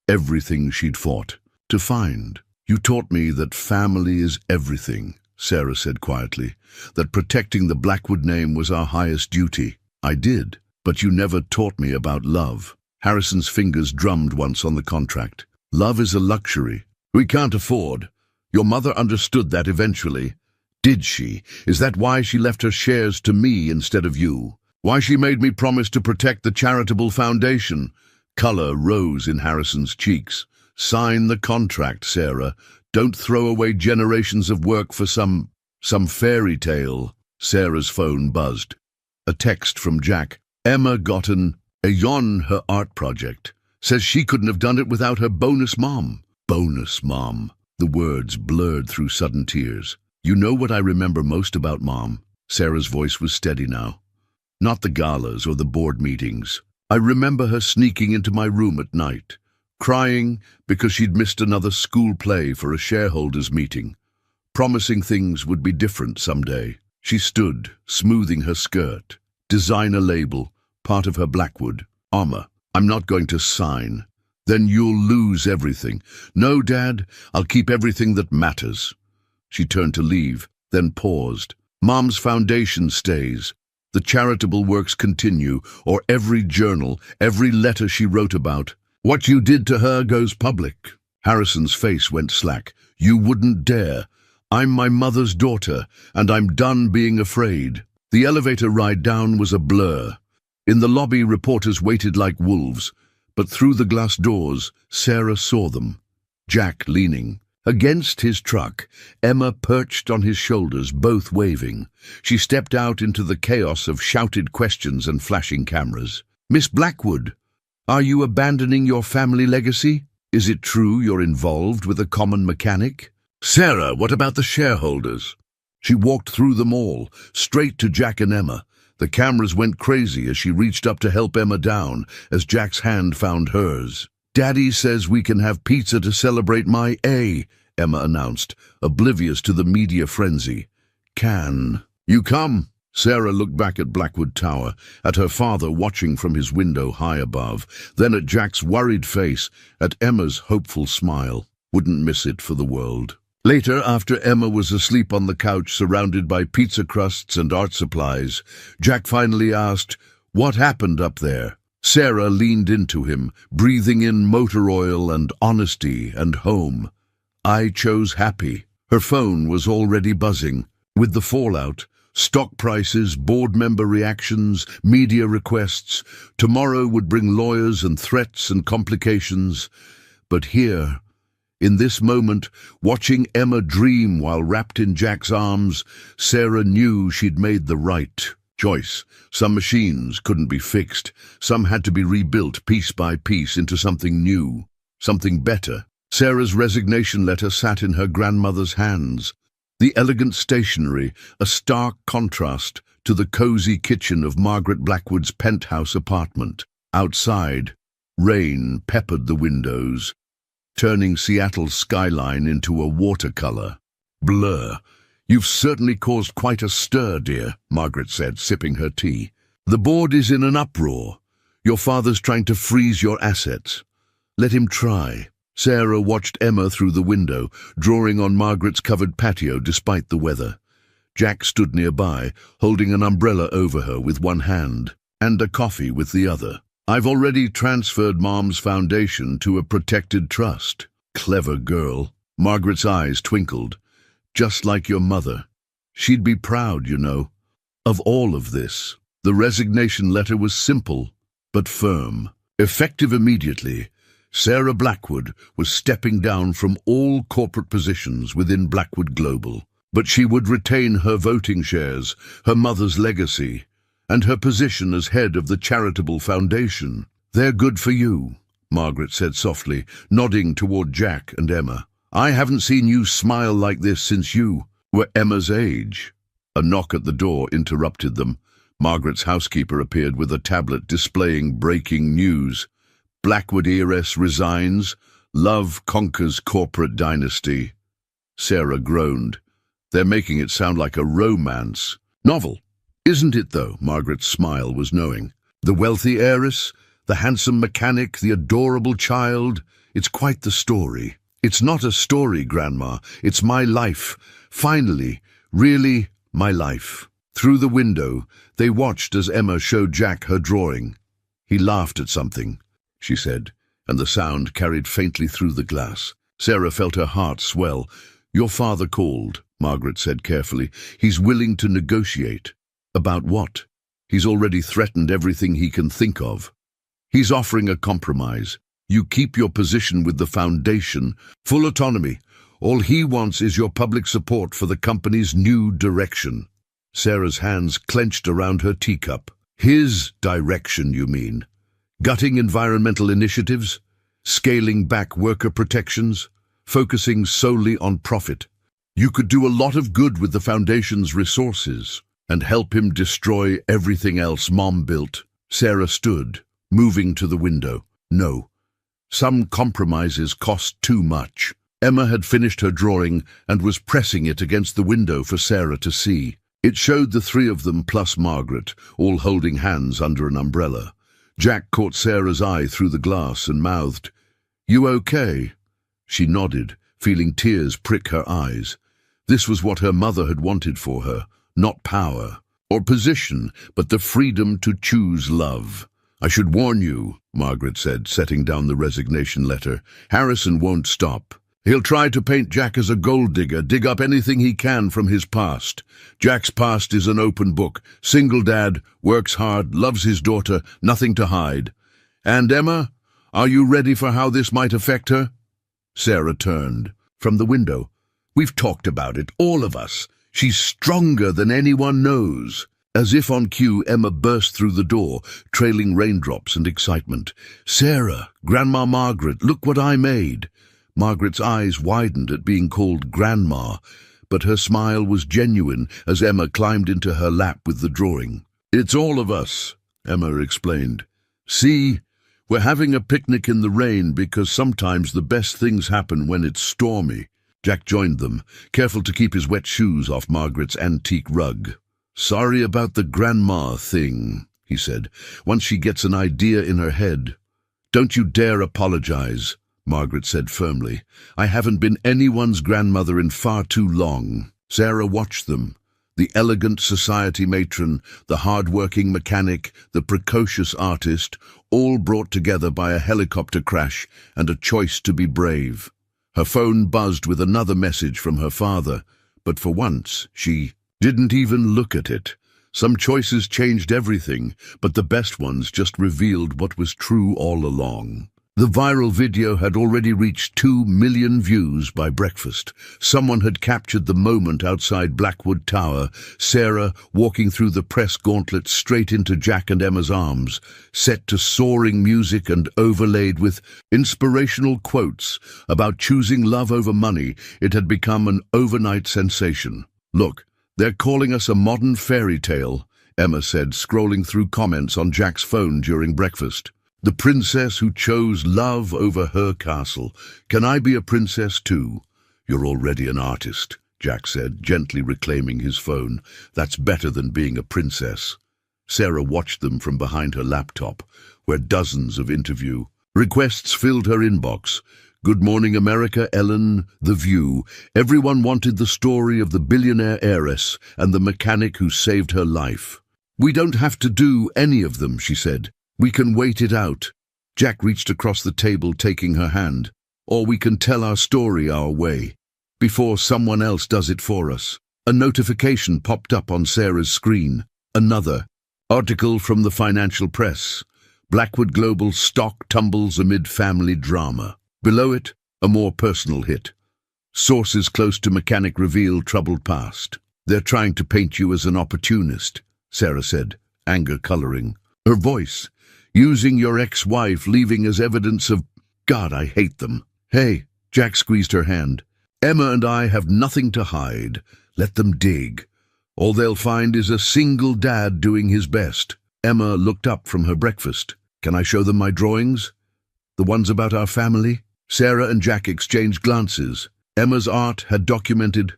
everything she'd fought to find. "You taught me that family is everything," Sarah said quietly, "that protecting the Blackwood name was our highest duty." "I did, but you never taught me about love." Harrison's fingers drummed once on the contract. "Love is a luxury we can't afford. Your mother understood that eventually." "Did she? Is that why she left her shares to me instead of you? Why she made me promise to protect the charitable foundation?" Color rose in Harrison's cheeks. "Sign the contract, Sarah. Don't throw away generations of work for some fairy tale." Sarah's phone buzzed. A text from Jack. "Emma got an on her art project. Says she couldn't have done it without her bonus mom." Bonus mom. The words blurred through sudden tears. "You know what I remember most about Mom?" Sarah's voice was steady now. "Not the galas or the board meetings. I remember her sneaking into my room at night, crying because she'd missed another school play for a shareholders' meeting, promising things would be different someday. She stood, smoothing her skirt. Designer label, part of her Blackwood. Armor. I'm not going to sign. Then you'll lose everything." "No, Dad, I'll keep everything that matters." She turned to leave, then paused. "Mom's foundation stays. The charitable works continue, or every journal, every letter she wrote about. What you did to her goes public." Harrison's face went slack. "You wouldn't dare. I'm my mother's daughter, and I'm done being afraid." The elevator ride down was a blur. In the lobby, reporters waited like wolves, but through the glass doors, Sarah saw them. Jack leaning against his truck, Emma perched on his shoulders, both waving. She stepped out into the chaos of shouted questions and flashing cameras. Miss Blackwood, are you abandoning your family legacy? Is it true you're involved with a common mechanic? Sarah, what about the shareholders? She walked through them all, straight to Jack and Emma. The cameras went crazy as she reached up to help Emma down, as Jack's hand found hers. Daddy says we can have pizza to celebrate my A, Emma announced, oblivious to the media frenzy. Can you come? Sarah looked back at Blackwood Tower, at her father watching from his window high above, then at Jack's worried face, at Emma's hopeful smile. Wouldn't miss it for the world. Later, after Emma was asleep on the couch surrounded by pizza crusts and art supplies, Jack finally asked, "What happened up there?" Sarah leaned into him, breathing in motor oil and honesty and home. "I chose happy." Her phone was already buzzing. With the fallout, stock prices, board member reactions, media requests, tomorrow would bring lawyers and threats and complications. But here, in this moment, watching Emma dream while wrapped in Jack's arms, Sarah knew she'd made the right choice. Some machines couldn't be fixed. Some had to be rebuilt piece by piece into something new, something better. Sarah's resignation letter sat in her grandmother's hands. The elegant stationery, a stark contrast to the cozy kitchen of Margaret Blackwood's penthouse apartment. Outside, rain peppered the windows, turning Seattle's skyline into a watercolor. Blur. "You've certainly caused quite a stir, dear," Margaret said, sipping her tea. "The board is in an uproar. Your father's trying to freeze your assets. Let him try." Sarah watched Emma through the window, drawing on Margaret's covered patio despite the weather. Jack stood nearby, holding an umbrella over her with one hand, and a coffee with the other. "I've already transferred Mom's foundation to a protected trust." "Clever girl." Margaret's eyes twinkled. "Just like your mother. She'd be proud, you know, of all of this." The resignation letter was simple, but firm. Effective immediately, Sarah Blackwood was stepping down from all corporate positions within Blackwood Global. But she would retain her voting shares, her mother's legacy, and her position as head of the charitable foundation. "They're good for you," Margaret said softly, nodding toward Jack and Emma. "I haven't seen you smile like this since you were Emma's age." A knock at the door interrupted them. Margaret's housekeeper appeared with a tablet displaying breaking news. "Blackwood Heiress resigns. Love conquers corporate dynasty." Sarah groaned. "They're making it sound like a romance novel." "Isn't it, though?" Margaret's smile was knowing. "The wealthy heiress, the handsome mechanic, the adorable child. It's quite the story." "It's not a story, Grandma. It's my life. Finally, really my life." Through the window, they watched as Emma showed Jack her drawing. "He laughed at something," she said, and the sound carried faintly through the glass. Sarah felt her heart swell. "Your father called," Margaret said carefully. "He's willing to negotiate." "About what?" "He's already threatened everything he can think of. He's offering a compromise. You keep your position with the foundation, full autonomy. All he wants is your public support for the company's new direction." Sarah's hands clenched around her teacup. "His direction, you mean? Gutting environmental initiatives? Scaling back worker protections? Focusing solely on profit? You could do a lot of good with the foundation's resources and help him destroy everything else Mom built." Sarah stood, moving to the window. "No. Some compromises cost too much." Emma had finished her drawing and was pressing it against the window for Sarah to see. It showed the three of them plus Margaret, all holding hands under an umbrella. Jack caught Sarah's eye through the glass and mouthed, "You okay?" She nodded, feeling tears prick her eyes. This was what her mother had wanted for her, not power or position, but the freedom to choose love. "I should warn you," Margaret said, setting down the resignation letter. "Harrison won't stop. He'll try to paint Jack as a gold digger, dig up anything he can from his past. Jack's past is an open book. Single dad, works hard, loves his daughter, nothing to hide. And Emma, are you ready for how this might affect her?" Sarah turned. From the window, "We've talked about it, all of us. She's stronger than anyone knows." As if on cue, Emma burst through the door, trailing raindrops and excitement. "Sarah, Grandma Margaret, look what I made!" Margaret's eyes widened at being called Grandma, but her smile was genuine as Emma climbed into her lap with the drawing. "It's all of us," Emma explained. "See, we're having a picnic in the rain because sometimes the best things happen when it's stormy." Jack joined them, careful to keep his wet shoes off Margaret's antique rug. "Sorry about the grandma thing," he said, "once she gets an idea in her head." "Don't you dare apologize," Margaret said firmly. "I haven't been anyone's grandmother in far too long." Sarah watched them. The elegant society matron, the hard-working mechanic, the precocious artist, all brought together by a helicopter crash and a choice to be brave. Her phone buzzed with another message from her father, but for once she didn't even look at it. Some choices changed everything, but the best ones just revealed what was true all along. The viral video had already reached 2 million views by breakfast. Someone had captured the moment outside Blackwood Tower, Sarah walking through the press gauntlet straight into Jack and Emma's arms, set to soaring music and overlaid with inspirational quotes about choosing love over money. It had become an overnight sensation. "Look, they're calling us a modern fairy tale," Emma said, scrolling through comments on Jack's phone during breakfast. "The princess who chose love over her castle. Can I be a princess too?" "You're already an artist," Jack said, gently reclaiming his phone. "That's better than being a princess." Sarah watched them from behind her laptop, where dozens of interview requests filled her inbox. Good Morning America, Ellen, The View. Everyone wanted the story of the billionaire heiress and the mechanic who saved her life. "We don't have to do any of them," she said. "We can wait it out." Jack reached across the table, taking her hand. "Or we can tell our story our way, before someone else does it for us." A notification popped up on Sarah's screen. Another article from the financial press. Blackwood Global stock tumbles amid family drama. Below it, a more personal hit. Sources close to mechanic reveal troubled past. "They're trying to paint you as an opportunist," Sarah said, anger coloring her voice. "Using your ex-wife, leaving as evidence of... God, I hate them." "Hey," Jack squeezed her hand. "Emma and I have nothing to hide. Let them dig. All they'll find is a single dad doing his best." Emma looked up from her breakfast. "Can I show them my drawings? The ones about our family?" Sarah and Jack exchanged glances. Emma's art had documented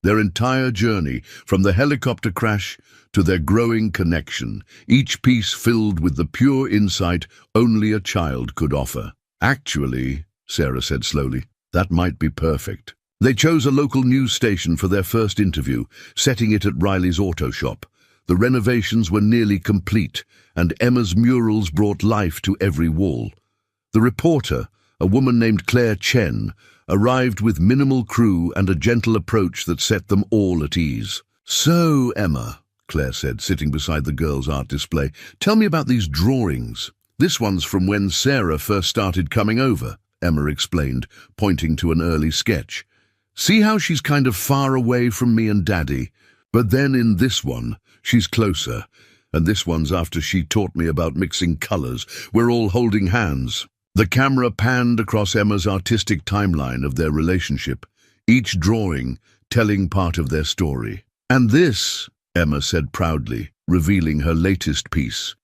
their entire journey, from the helicopter crash to their growing connection, each piece filled with the pure insight only a child could offer. "Actually," Sarah said slowly, "that might be perfect." They chose a local news station for their first interview, setting it at Riley's auto shop. The renovations were nearly complete, and Emma's murals brought life to every wall. The reporter, a woman named Claire Chen, arrived with minimal crew and a gentle approach that set them all at ease. "So, Emma," Claire said, sitting beside the girls' art display, "tell me about these drawings." "This one's from when Sarah first started coming over," Emma explained, pointing to an early sketch. "See how she's kind of far away from me and Daddy? But then in this one, she's closer. And this one's after she taught me about mixing colors. We're all holding hands." The camera panned across Emma's artistic timeline of their relationship, each drawing telling part of their story. "And this," Emma said proudly, revealing her latest piece,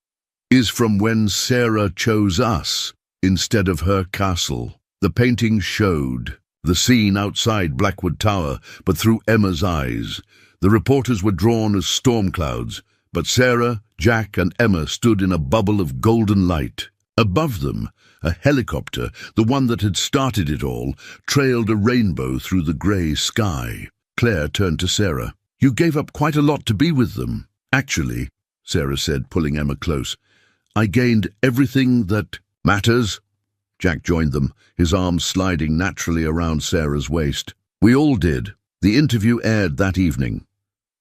"is from when Sarah chose us instead of her castle." The painting showed the scene outside Blackwood Tower, but through Emma's eyes. The reporters were drawn as storm clouds, but Sarah, Jack, and Emma stood in a bubble of golden light. Above them, a helicopter, the one that had started it all, trailed a rainbow through the grey sky. Claire turned to Sarah. "You gave up quite a lot to be with them." "Actually," Sarah said, pulling Emma close, "I gained everything that matters." Jack joined them, his arms sliding naturally around Sarah's waist. "We all did." The interview aired that evening.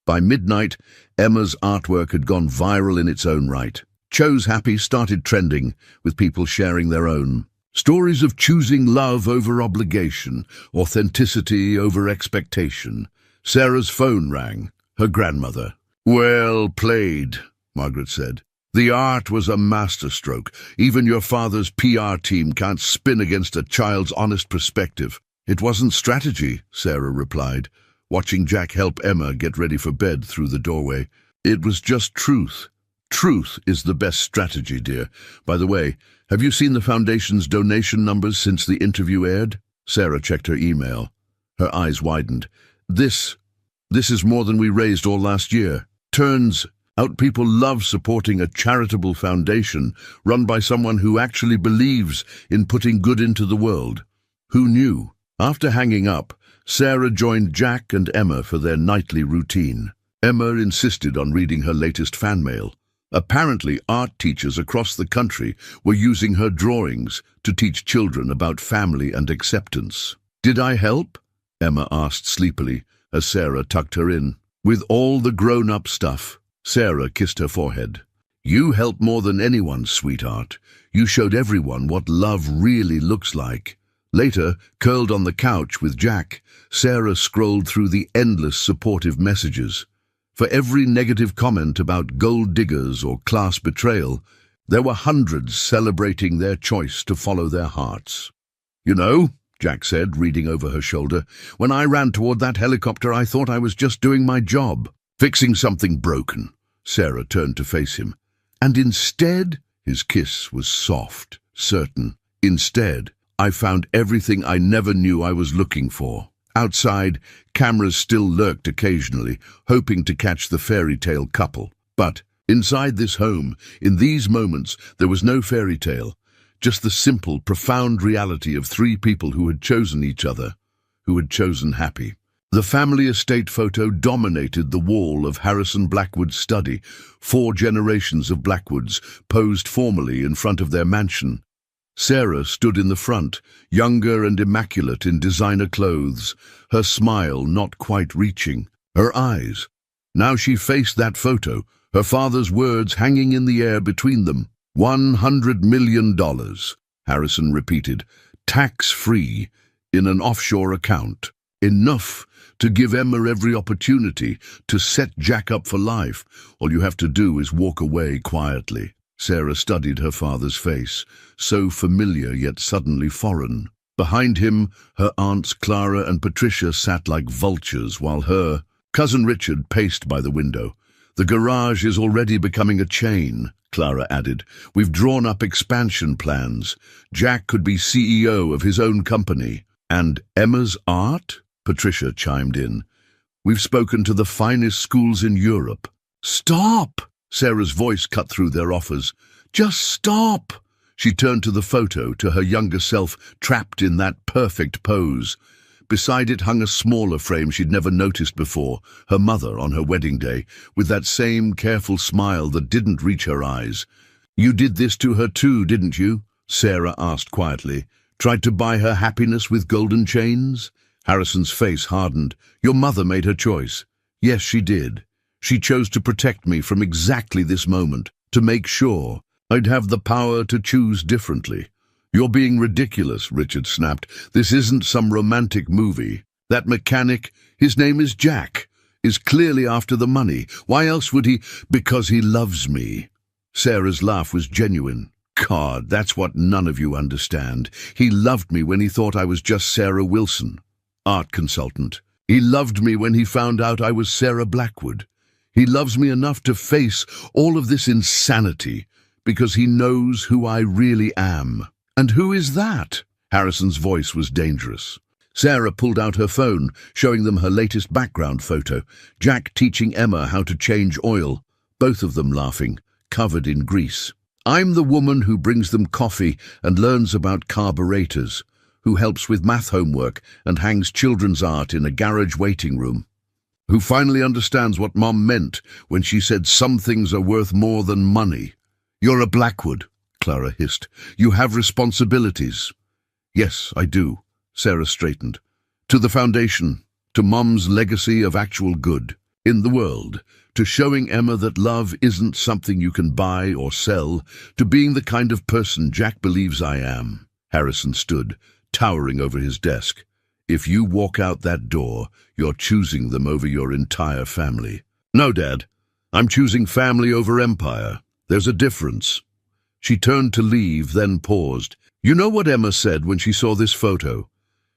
By midnight, Emma's artwork had gone viral in its own right. Cho's Happy started trending, with people sharing their own. Stories of choosing love over obligation, authenticity over expectation. Sarah's phone rang. Her grandmother. Well played, Margaret said. The art was a masterstroke. Even your father's PR team can't spin against a child's honest perspective. It wasn't strategy, Sarah replied, watching Jack help Emma get ready for bed through the doorway. It was just truth. Truth is the best strategy, dear. By the way, have you seen the Foundation's donation numbers since the interview aired? Sarah checked her email. Her eyes widened. This is more than we raised all last year. Turns out people love supporting a charitable foundation run by someone who actually believes in putting good into the world. Who knew? After hanging up, Sarah joined Jack and Emma for their nightly routine. Emma insisted on reading her latest fan mail. Apparently, art teachers across the country were using her drawings to teach children about family and acceptance. Did I help? Emma asked sleepily as Sarah tucked her in. With all the grown-up stuff. Sarah kissed her forehead. You helped more than anyone, sweetheart. You showed everyone what love really looks like. Later, curled on the couch with Jack, Sarah scrolled through the endless supportive messages. For every negative comment about gold diggers or class betrayal, there were hundreds celebrating their choice to follow their hearts. You know, Jack said, reading over her shoulder, when I ran toward that helicopter, I thought I was just doing my job, fixing something broken. Sarah turned to face him. And instead, his kiss was soft, certain. Instead, I found everything I never knew I was looking for. Outside, cameras still lurked occasionally, hoping to catch the fairy tale couple. But inside this home, in these moments, there was no fairy tale, just the simple, profound reality of three people who had chosen each other, who had chosen happy. The family estate photo dominated the wall of Harrison Blackwood's study, 4 generations of Blackwoods posed formally in front of their mansion. Sarah stood in the front, younger and immaculate in designer clothes, her smile not quite reaching, her eyes. Now she faced that photo, her father's words hanging in the air between them. $100 million, Harrison repeated, tax-free, in an offshore account. Enough to give Emma every opportunity to set Jack up for life. All you have to do is walk away quietly. Sarah studied her father's face, so familiar yet suddenly foreign. Behind him, her aunts Clara and Patricia sat like vultures, while her cousin Richard paced by the window. The garage is already becoming a chain, Clara added. We've drawn up expansion plans. Jack could be CEO of his own company. And Emma's art? Patricia chimed in. We've spoken to the finest schools in Europe. Stop! Sarah's voice cut through their offers. Just stop! She turned to the photo, to her younger self, trapped in that perfect pose. Beside it hung a smaller frame she'd never noticed before, her mother on her wedding day, with that same careful smile that didn't reach her eyes. You did this to her too, didn't you? Sarah asked quietly. Tried to buy her happiness with golden chains? Harrison's face hardened. Your mother made her choice. Yes, she did. She chose to protect me from exactly this moment, to make sure I'd have the power to choose differently. You're being ridiculous, Richard snapped. This isn't some romantic movie. That mechanic, his name is Jack, is clearly after the money. Why else would he? Because he loves me. Sarah's laugh was genuine. God, that's what none of you understand. He loved me when he thought I was just Sarah Wilson, art consultant. He loved me when he found out I was Sarah Blackwood. He loves me enough to face all of this insanity because he knows who I really am. And who is that? Harrison's voice was dangerous. Sarah pulled out her phone, showing them her latest background photo. Jack teaching Emma how to change oil, both of them laughing, covered in grease. I'm the woman who brings them coffee and learns about carburetors, who helps with math homework and hangs children's art in a garage waiting room, who finally understands what Mom meant when she said some things are worth more than money. You're a Blackwood, Clara hissed. You have responsibilities. Yes, I do, Sarah straightened. To the foundation, to Mom's legacy of actual good in the world, to showing Emma that love isn't something you can buy or sell, to being the kind of person Jack believes I am. Harrison stood, towering over his desk. If you walk out that door, you're choosing them over your entire family. No, Dad. I'm choosing family over empire. There's a difference." She turned to leave, then paused. You know what Emma said when she saw this photo?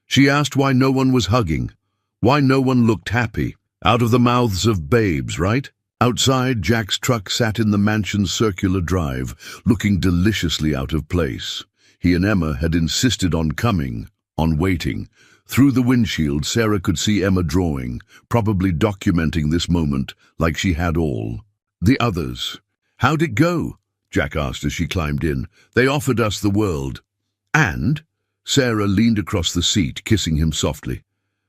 She asked why no one was hugging, why no one looked happy. Out of the mouths of babes, right? Outside, Jack's truck sat in the mansion's circular drive, looking deliciously out of place. He and Emma had insisted on coming, on waiting. Through the windshield, Sarah could see Emma drawing, probably documenting this moment like she had all. The others. "How'd it go?" Jack asked as she climbed in. "They offered us the world." "And?" Sarah leaned across the seat, kissing him softly.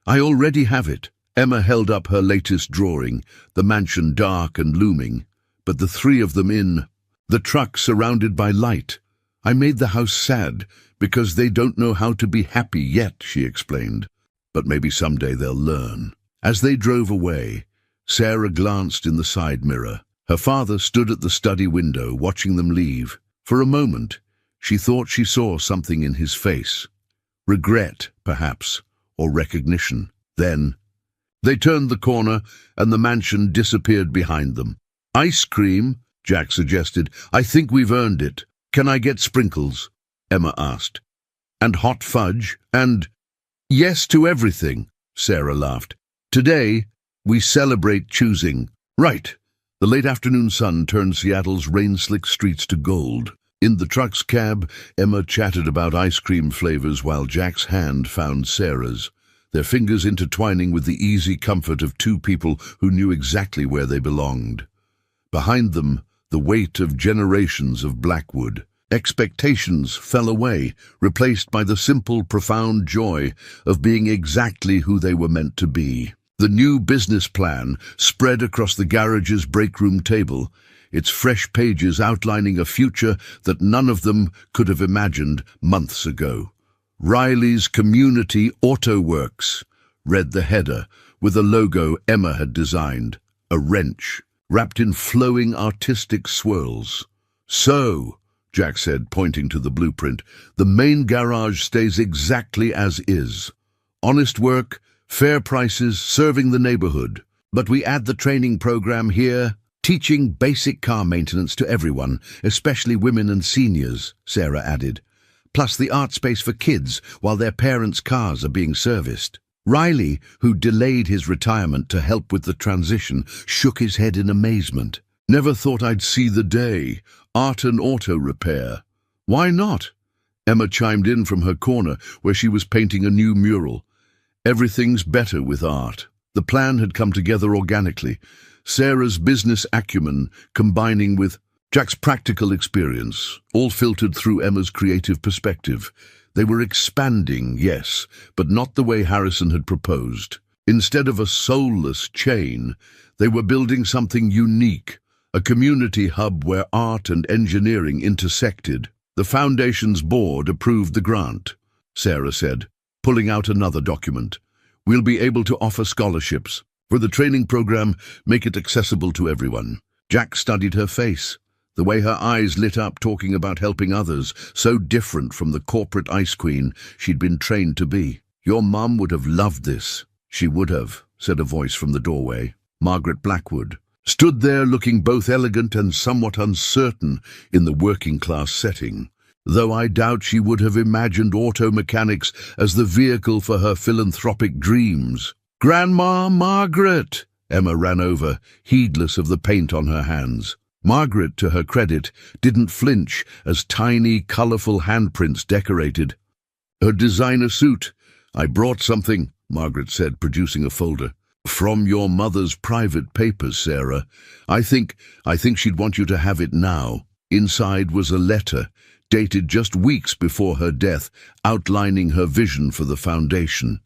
"I already have it." Emma held up her latest drawing, the mansion dark and looming, but the three of them in, the truck surrounded by light. "I made the house sad because they don't know how to be happy yet," she explained. "But maybe someday they'll learn." As they drove away, Sarah glanced in the side mirror. Her father stood at the study window, watching them leave. For a moment, she thought she saw something in his face. Regret, perhaps, or recognition. Then they turned the corner, and the mansion disappeared behind them. "Ice cream," Jack suggested. "I think we've earned it." "Can I get sprinkles?" Emma asked. "And hot fudge, and—" "Yes to everything," Sarah laughed. "Today, we celebrate choosing." "Right." The late afternoon sun turned Seattle's rain-slicked streets to gold. In the truck's cab, Emma chatted about ice cream flavors while Jack's hand found Sarah's, their fingers intertwining with the easy comfort of two people who knew exactly where they belonged. Behind them, the weight of generations of Blackwood. Expectations fell away, replaced by the simple, profound joy of being exactly who they were meant to be. The new business plan spread across the garage's breakroom table, its fresh pages outlining a future that none of them could have imagined months ago. "Riley's Community Auto Works," read the header, with a logo Emma had designed, a wrench, wrapped in flowing artistic swirls. "So," Jack said, pointing to the blueprint, "the main garage stays exactly as is. Honest work, fair prices, serving the neighborhood. But we add the training program here, teaching basic car maintenance to everyone, especially women and seniors," Sarah added. "Plus the art space for kids while their parents' cars are being serviced." Riley, who delayed his retirement to help with the transition, shook his head in amazement. "Never thought I'd see the day. Art and auto repair." "Why not?" Emma chimed in from her corner, where she was painting a new mural. "Everything's better with art." The plan had come together organically, Sarah's business acumen combining with Jack's practical experience, all filtered through Emma's creative perspective. They were expanding, yes, but not the way Harrison had proposed. Instead of a soulless chain, they were building something unique, a community hub where art and engineering intersected. "The Foundation's board approved the grant," Sarah said, pulling out another document. "We'll be able to offer scholarships. For the training program, make it accessible to everyone." Jack studied her face, the way her eyes lit up talking about helping others, so different from the corporate ice queen she'd been trained to be. "Your mum would have loved this." "She would have," said a voice from the doorway. Margaret Blackwood stood there looking both elegant and somewhat uncertain in the working-class setting, though I doubt she would have imagined auto mechanics as the vehicle for her philanthropic dreams. "Grandma Margaret!" Emma ran over, heedless of the paint on her hands. Margaret, to her credit, didn't flinch as tiny, colourful handprints decorated her designer suit. "I brought something," Margaret said, producing a folder. "From your mother's private papers, Sarah. I think she'd want you to have it now." Inside was a letter, dated just weeks before her death, outlining her vision for the foundation.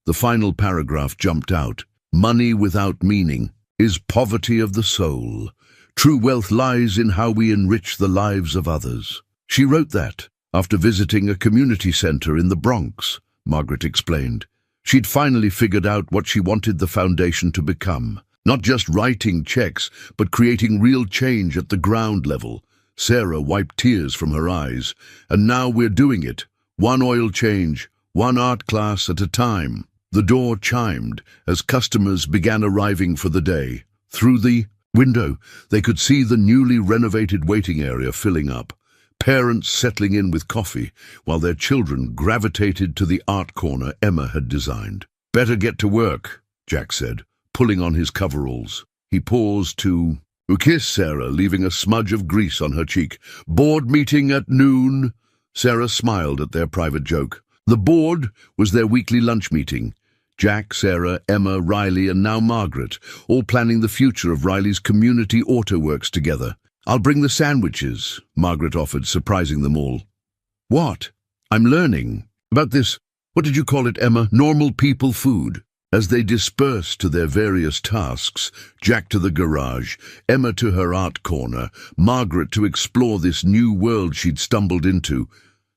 The final paragraph jumped out. "Money without meaning is poverty of the soul. True wealth lies in how we enrich the lives of others." She wrote that after visiting a community center in the Bronx, Margaret explained. She'd finally figured out what she wanted the foundation to become. Not just writing checks, but creating real change at the ground level. Sarah wiped tears from her eyes. "And now we're doing it. One oil change, one art class at a time." The door chimed as customers began arriving for the day. Through the window, they could see the newly renovated waiting area filling up, parents settling in with coffee, while their children gravitated to the art corner Emma had designed. "Better get to work," Jack said, pulling on his coveralls. He paused to kiss Sarah, leaving a smudge of grease on her cheek. "Board meeting at noon." Sarah smiled at their private joke. The board was their weekly lunch meeting. Jack, Sarah, Emma, Riley, and now Margaret, all planning the future of Riley's community auto works together. "I'll bring the sandwiches," Margaret offered, surprising them all. "What?" "I'm learning about this, what did you call it, Emma? Normal people food." As they dispersed to their various tasks, Jack to the garage, Emma to her art corner, Margaret to explore this new world she'd stumbled into,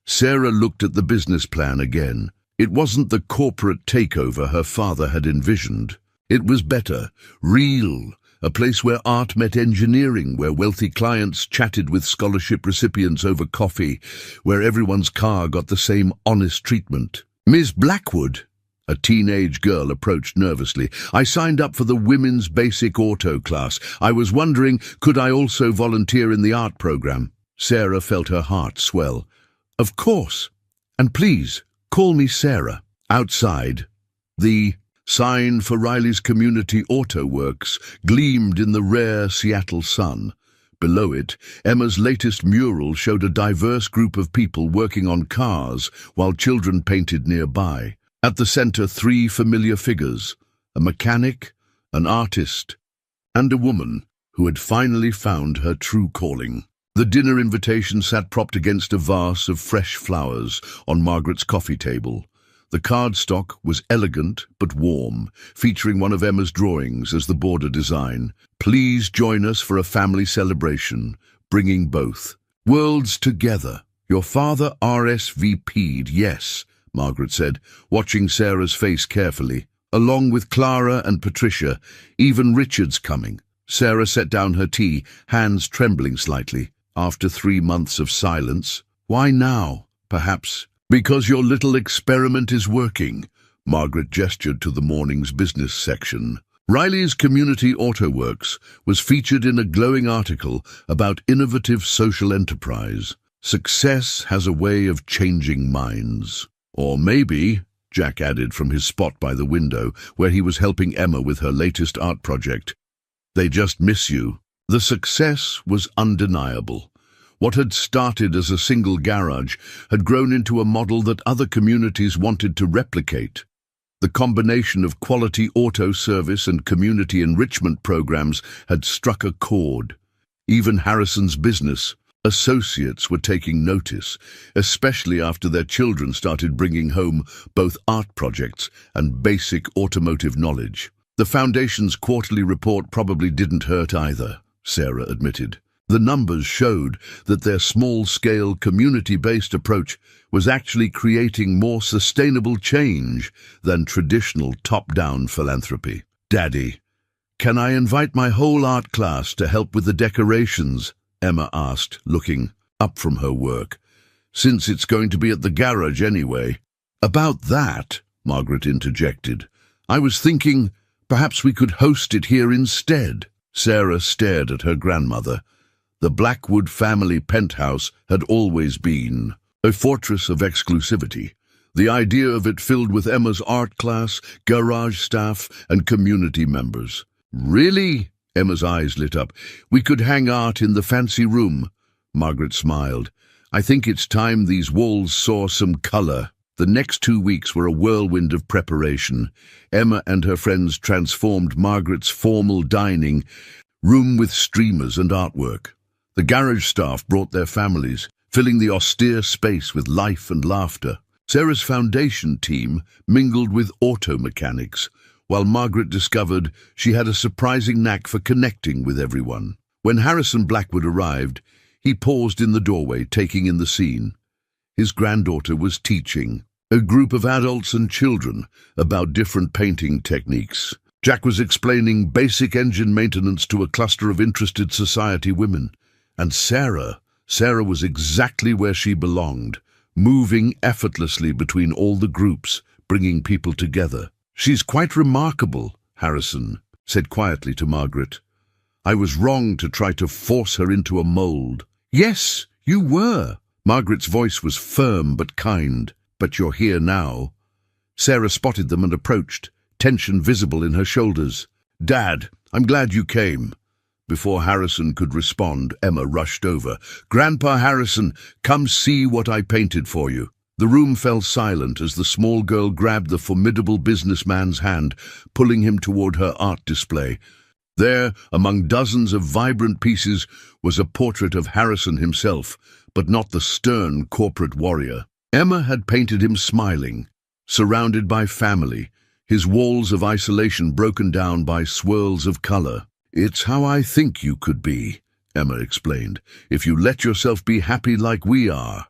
Sarah looked at the business plan again. It wasn't the corporate takeover her father had envisioned. It was better, real, a place where art met engineering, where wealthy clients chatted with scholarship recipients over coffee, where everyone's car got the same honest treatment. "Miss Blackwood," a teenage girl approached nervously. "I signed up for the Women's Basic Auto class. I was wondering, could I also volunteer in the art program?" Sarah felt her heart swell. "Of course. And please, call me Sarah." Outside, the sign for Riley's Community Auto Works gleamed in the rare Seattle sun. Below it, Emma's latest mural showed a diverse group of people working on cars while children painted nearby. At the center, three familiar figures, a mechanic, an artist, and a woman who had finally found her true calling. The dinner invitation sat propped against a vase of fresh flowers on Margaret's coffee table. The cardstock was elegant but warm, featuring one of Emma's drawings as the border design. "Please join us for a family celebration, bringing both worlds together. Your father RSVP'd, yes," Margaret said, watching Sarah's face carefully. "Along with Clara and Patricia, even Richard's coming." Sarah set down her tea, hands trembling slightly. After 3 months of silence, "Why now?" "Perhaps because your little experiment is working." Margaret gestured to the morning's business section. Riley's Community Auto Works was featured in a glowing article about innovative social enterprise. Success has a way of changing minds. "Or maybe," Jack added from his spot by the window, where he was helping Emma with her latest art project, "they just miss you." The success was undeniable. What had started as a single garage had grown into a model that other communities wanted to replicate. The combination of quality auto service and community enrichment programs had struck a chord. Even Harrison's business associates were taking notice, especially after their children started bringing home both art projects and basic automotive knowledge. The Foundation's quarterly report probably didn't hurt either, Sarah admitted. The numbers showed that their small-scale, community-based approach was actually creating more sustainable change than traditional top-down philanthropy. "Daddy, can I invite my whole art class to help with the decorations?" Emma asked, looking up from her work. "Since it's going to be at the garage anyway." "About that," Margaret interjected, "I was thinking perhaps we could host it here instead." Sarah stared at her grandmother. The Blackwood family penthouse had always been a fortress of exclusivity. The idea of it filled with Emma's art class, garage staff, and community members. "Really?" Emma's eyes lit up. "We could hang art in the fancy room." Margaret smiled. "I think it's time these walls saw some color." The next 2 weeks were a whirlwind of preparation. Emma and her friends transformed Margaret's formal dining room with streamers and artwork. The garage staff brought their families, filling the austere space with life and laughter. Sarah's foundation team mingled with auto mechanics, while Margaret discovered she had a surprising knack for connecting with everyone. When Harrison Blackwood arrived, he paused in the doorway, taking in the scene. His granddaughter was teaching a group of adults and children about different painting techniques. Jack was explaining basic engine maintenance to a cluster of interested society women. And Sarah was exactly where she belonged, moving effortlessly between all the groups, bringing people together. "She's quite remarkable," Harrison said quietly to Margaret. I was wrong to try to force her into a mold." "Yes, you were." Margaret's voice was firm but kind. "But you're here now." Sarah spotted them and approached, tension visible in her shoulders. "Dad, I'm glad you came." Before Harrison could respond, Emma rushed over. "Grandpa Harrison, come see what I painted for you." The room fell silent as the small girl grabbed the formidable businessman's hand, pulling him toward her art display. There, among dozens of vibrant pieces, was a portrait of Harrison himself, but not the stern corporate warrior. Emma had painted him smiling, surrounded by family, his walls of isolation broken down by swirls of color. "It's how I think you could be," Emma explained, "if you let yourself be happy like we are."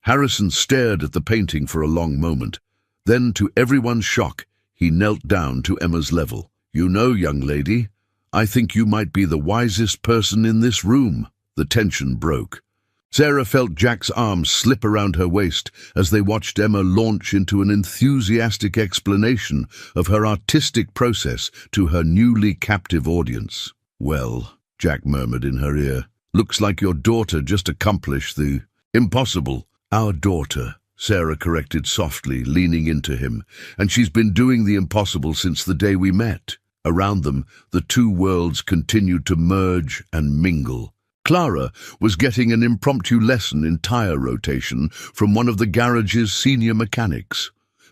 Harrison stared at the painting for a long moment. Then, to everyone's shock, he knelt down to Emma's level. "You know, young lady, I think you might be the wisest person in this room." The tension broke. Sarah felt Jack's arm slip around her waist as they watched Emma launch into an enthusiastic explanation of her artistic process to her newly captive audience. "Well," Jack murmured in her ear, "looks like your daughter just accomplished the impossible." "Our daughter," Sarah corrected softly, leaning into him, "and she's been doing the impossible since the day we met." Around them, the two worlds continued to merge and mingle. Clara was getting an impromptu lesson in tire rotation from one of the garage's senior mechanics.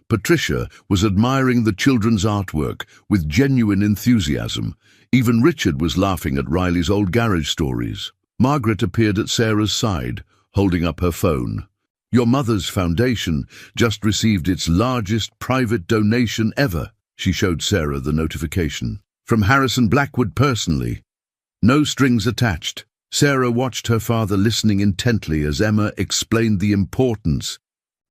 Patricia was admiring the children's artwork with genuine enthusiasm. Even Richard was laughing at Riley's old garage stories. Margaret appeared at Sarah's side, holding up her phone. "Your mother's foundation just received its largest private donation ever." She showed Sarah the notification. "From Harrison Blackwood personally. No strings attached." Sarah watched her father listening intently as Emma explained the importance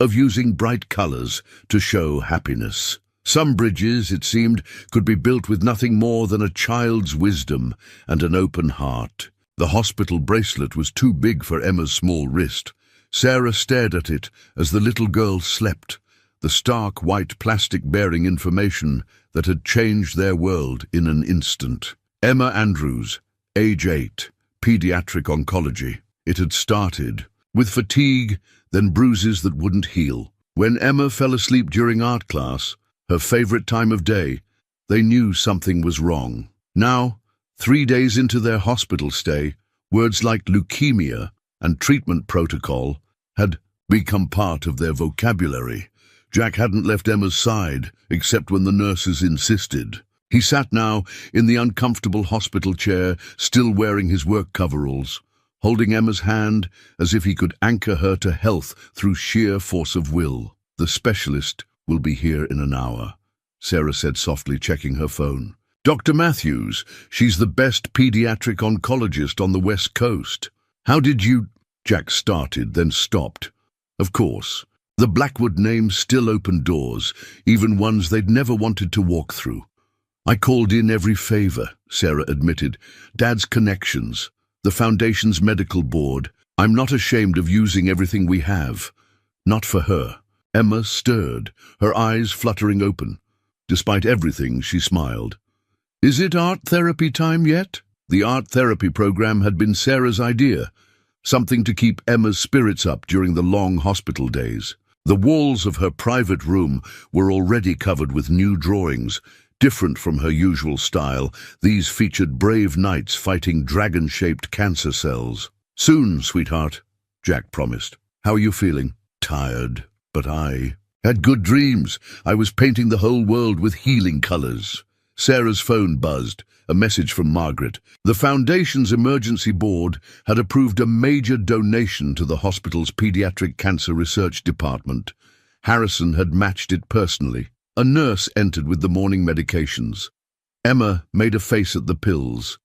of using bright colors to show happiness. Some bridges, it seemed, could be built with nothing more than a child's wisdom and an open heart. The hospital bracelet was too big for Emma's small wrist. Sarah stared at it as the little girl slept, the stark white plastic bearing information that had changed their world in an instant. Emma Andrews, age 8, pediatric oncology. It had started with fatigue, then bruises that wouldn't heal. When Emma fell asleep during art class, her favorite time of day, they knew something was wrong. Now, 3 days into their hospital stay, words like leukemia and treatment protocol had become part of their vocabulary. Jack hadn't left Emma's side, except when the nurses insisted. He sat now in the uncomfortable hospital chair, still wearing his work coveralls, holding Emma's hand as if he could anchor her to health through sheer force of will. "The specialist will be here in an hour," Sarah said softly, checking her phone. "Dr. Matthews, she's the best pediatric oncologist on the West Coast." "How did you—" Jack started, then stopped. Of course, the Blackwood name still opened doors, even ones they'd never wanted to walk through. "I called in every favor," Sarah admitted. "Dad's connections, the Foundation's medical board. I'm not ashamed of using everything we have. Not for her." Emma stirred, her eyes fluttering open. Despite everything, she smiled. "Is it art therapy time yet?" The art therapy program had been Sarah's idea, something to keep Emma's spirits up during the long hospital days. The walls of her private room were already covered with new drawings. Different from her usual style, these featured brave knights fighting dragon-shaped cancer cells. "Soon, sweetheart," Jack promised. "How are you feeling?" "Tired, but I had good dreams. I was painting the whole world with healing colors." Sarah's phone buzzed, a message from Margaret. The Foundation's emergency board had approved a major donation to the hospital's pediatric cancer research department. Harrison had matched it personally. A nurse entered with the morning medications. Emma made a face at the pills,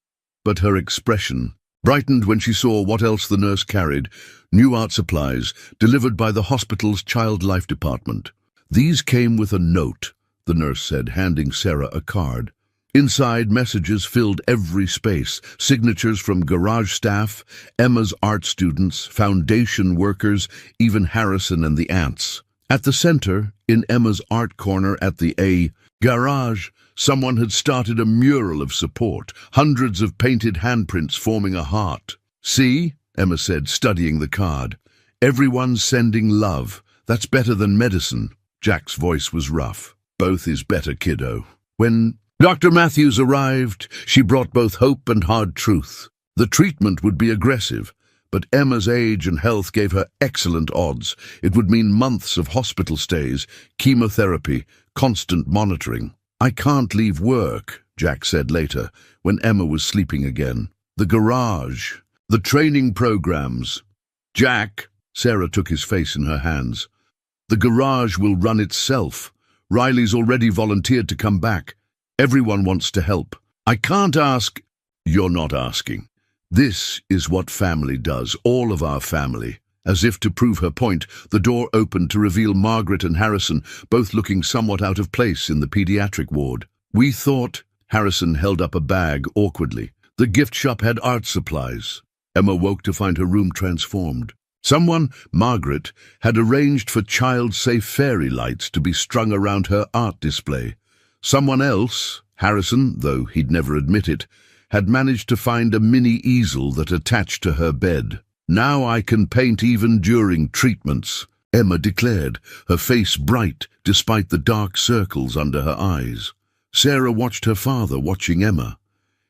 but her expression brightened when she saw what else the nurse carried: new art supplies delivered by the hospital's child life department. "These came with a note," the nurse said, handing Sarah a card. Inside, messages filled every space, signatures from garage staff, Emma's art students, Foundation workers, even Harrison and the aunts. At the center, in Emma's art corner at the garage, Someone had started a mural of support, hundreds of painted handprints forming a heart. "See," Emma said, studying the card. "Everyone's sending love. That's better than medicine." Jack's voice was rough. "Both is better, kiddo." When Dr. Matthews arrived, she brought both hope and hard truth. The treatment would be aggressive, but Emma's age and health gave her excellent odds. It would mean months of hospital stays, chemotherapy, constant monitoring. "I can't leave work," Jack said later, when Emma was sleeping again. "The garage, the training programs." "Jack," Sarah took his face in her hands. "The garage will run itself. Riley's already volunteered to come back. Everyone wants to help. I can't ask." "You're not asking. This is what family does, all of our family." As if to prove her point, the door opened to reveal Margaret and Harrison, both looking somewhat out of place in the pediatric ward. "We thought—" Harrison held up a bag awkwardly. "The gift shop had art supplies." Emma woke to find her room transformed. Someone, Margaret, had arranged for child-safe fairy lights to be strung around her art display. Someone else, Harrison, though he'd never admit it, had managed to find a mini easel that attached to her bed. "Now I can paint even during treatments," Emma declared, her face bright despite the dark circles under her eyes. Sarah watched her father watching Emma.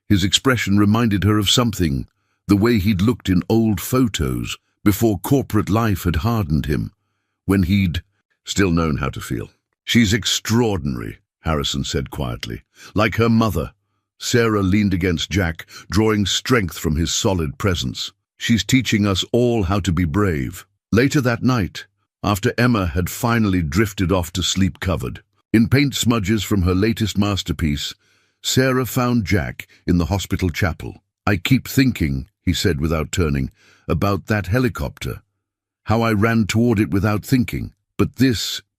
His expression reminded her of something, the way he'd looked in old photos before corporate life had hardened him, when he'd still known how to feel. "She's extraordinary," Harrison said quietly. "Like her mother." Sarah leaned against Jack, drawing strength from his solid presence. "She's teaching us all how to be brave." Later that night, after Emma had finally drifted off to sleep covered, in paint smudges from her latest masterpiece, Sarah found Jack in the hospital chapel. "I keep thinking," he said without turning, "about that helicopter. How I ran toward it without thinking. But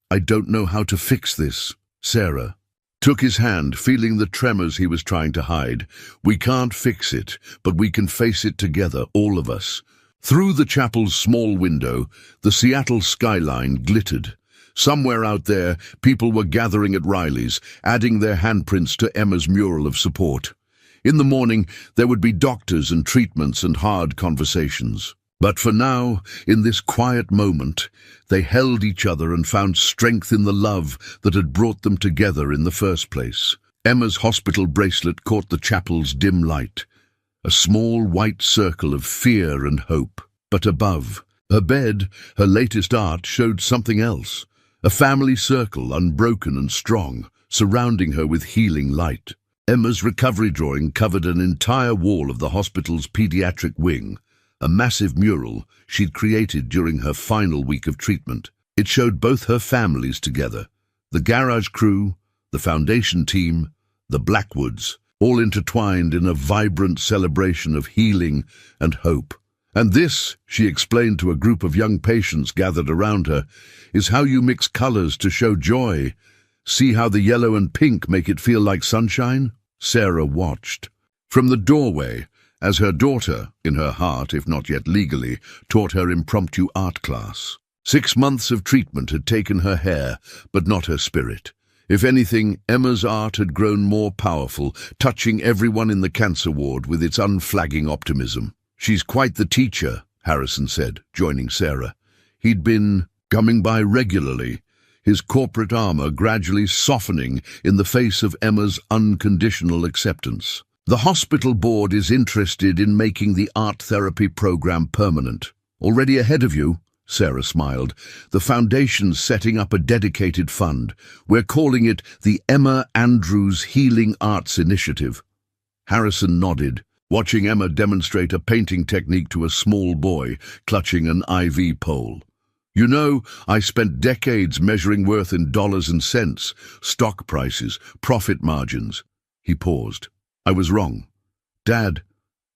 I don't know how to fix this." Sarah took his hand, feeling the tremors he was trying to hide. "We can't fix it, but we can face it together, all of us." Through the chapel's small window, the Seattle skyline glittered. Somewhere out there, people were gathering at Riley's, adding their handprints to Emma's mural of support. In the morning, there would be doctors and treatments and hard conversations. But for now, in this quiet moment, they held each other and found strength in the love that had brought them together in the first place. Emma's hospital bracelet caught the chapel's dim light, a small white circle of fear and hope. But above, her bed, her latest art, showed something else, a family circle, unbroken and strong, surrounding her with healing light. Emma's recovery drawing covered an entire wall of the hospital's pediatric wing, a massive mural she'd created during her final week of treatment. It showed both her families together, the garage crew, the foundation team, the Blackwoods, all intertwined in a vibrant celebration of healing and hope. "And this," she explained to a group of young patients gathered around her, "is how you mix colors to show joy. See how the yellow and pink make it feel like sunshine?" Sarah watched from the doorway as her daughter, in her heart, if not yet legally, taught her impromptu art class. 6 months of treatment had taken her hair, but not her spirit. If anything, Emma's art had grown more powerful, touching everyone in the cancer ward with its unflagging optimism. "She's quite the teacher," Harrison said, joining Sarah. He'd been coming by regularly, his corporate armor gradually softening in the face of Emma's unconditional acceptance. "The hospital board is interested in making the art therapy program permanent." "Already ahead of you?" Sarah smiled. "The foundation's setting up a dedicated fund. We're calling it the Emma Andrews Healing Arts Initiative." Harrison nodded, watching Emma demonstrate a painting technique to a small boy clutching an IV pole. "You know, I spent decades measuring worth in dollars and cents, stock prices, profit margins." He paused. "I was wrong. Dad,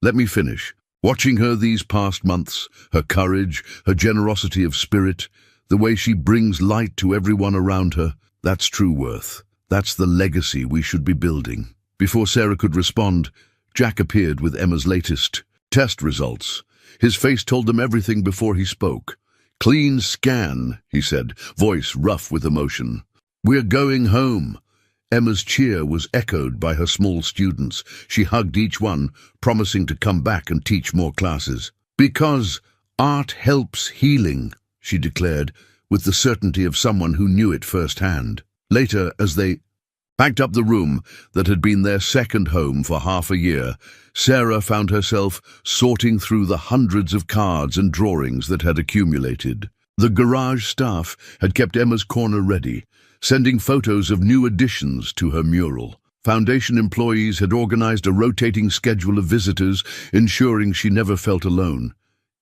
let me finish. Watching her these past months, her courage, her generosity of spirit, the way she brings light to everyone around her, that's true worth. That's the legacy we should be building." Before Sarah could respond, Jack appeared with Emma's latest test results. His face told them everything before he spoke. "Clean scan," he said, voice rough with emotion. "We're going home." Emma's cheer was echoed by her small students. She hugged each one, promising to come back and teach more classes. "Because art helps healing," she declared, with the certainty of someone who knew it firsthand. Later, as they packed up the room that had been their second home for half a year, Sarah found herself sorting through the hundreds of cards and drawings that had accumulated. The garage staff had kept Emma's corner ready, sending photos of new additions to her mural. Foundation employees had organized a rotating schedule of visitors, ensuring she never felt alone.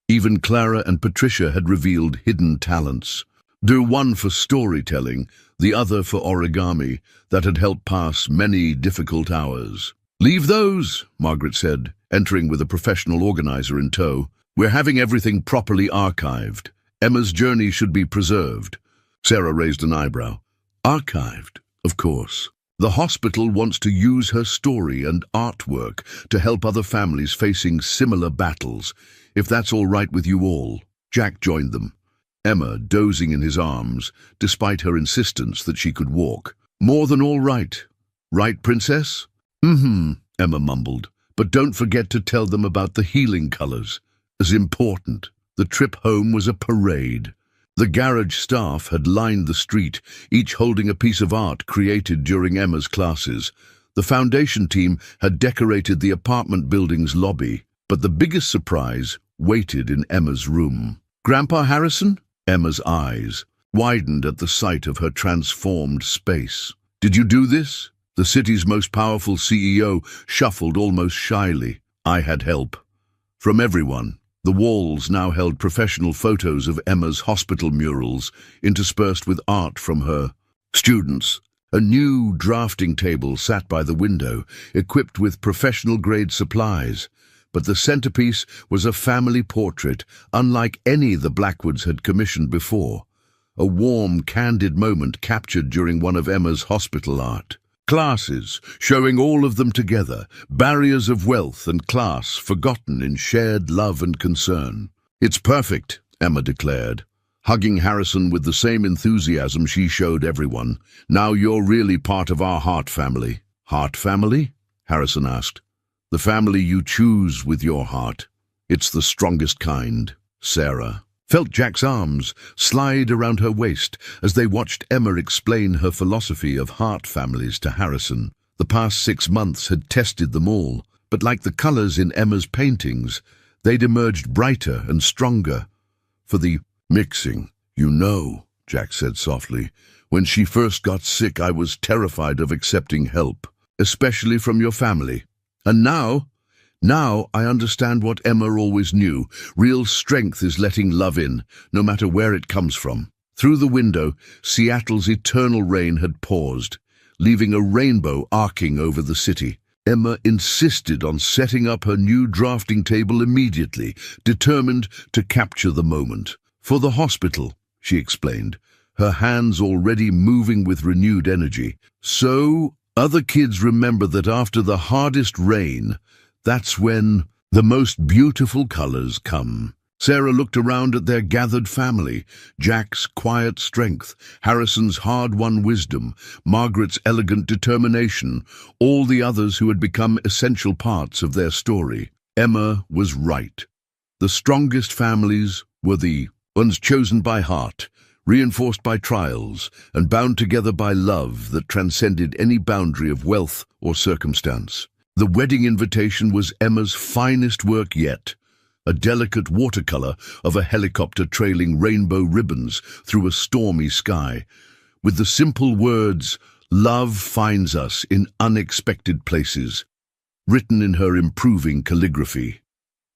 Even Clara and Patricia had revealed hidden talents. One for storytelling, the other for origami, that had helped pass many difficult hours. "Leave those," Margaret said, entering with a professional organizer in tow. "We're having everything properly archived. Emma's journey should be preserved." Sarah raised an eyebrow. "Archived, of course. The hospital wants to use her story and artwork to help other families facing similar battles. If that's all right with you all." Jack joined them, Emma dozing in his arms, despite her insistence that she could walk. "More than all right. Right, Princess?" Emma mumbled. "But don't forget to tell them about the healing colors. As important." The trip home was a parade. The garage staff had lined the street, each holding a piece of art created during Emma's classes. The foundation team had decorated the apartment building's lobby, but the biggest surprise waited in Emma's room. "Grandpa Harrison?" Emma's eyes widened at the sight of her transformed space. "Did you do this?" The city's most powerful CEO shuffled almost shyly. "I had help. From everyone." The walls now held professional photos of Emma's hospital murals, interspersed with art from her students. A new drafting table sat by the window, equipped with professional-grade supplies. But the centerpiece was a family portrait, unlike any the Blackwoods had commissioned before. A warm, candid moment captured during one of Emma's hospital art classes, showing all of them together, barriers of wealth and class forgotten in shared love and concern. "It's perfect," Emma declared, hugging Harrison with the same enthusiasm she showed everyone. "Now you're really part of our heart family." "Heart family?" Harrison asked. "The family you choose with your heart. It's the strongest kind." Sarah felt Jack's arms slide around her waist as they watched Emma explain her philosophy of heart families to Harrison. The past 6 months had tested them all, but like the colors in Emma's paintings, they'd emerged brighter and stronger. "For the mixing, you know," Jack said softly. "When she first got sick, I was terrified of accepting help, especially from your family. And now I understand what Emma always knew. Real strength is letting love in, no matter where it comes from." Through the window, Seattle's eternal rain had paused, leaving a rainbow arcing over the city. Emma insisted on setting up her new drafting table immediately, determined to capture the moment. "For the hospital," she explained, her hands already moving with renewed energy. "So other kids remember that after the hardest rain, that's when the most beautiful colors come." Sarah looked around at their gathered family, Jack's quiet strength, Harrison's hard-won wisdom, Margaret's elegant determination, all the others who had become essential parts of their story. Emma was right. The strongest families were the ones chosen by heart, reinforced by trials, and bound together by love that transcended any boundary of wealth or circumstance. The wedding invitation was Emma's finest work yet, a delicate watercolor of a helicopter trailing rainbow ribbons through a stormy sky, with the simple words, "Love finds us in unexpected places," written in her improving calligraphy.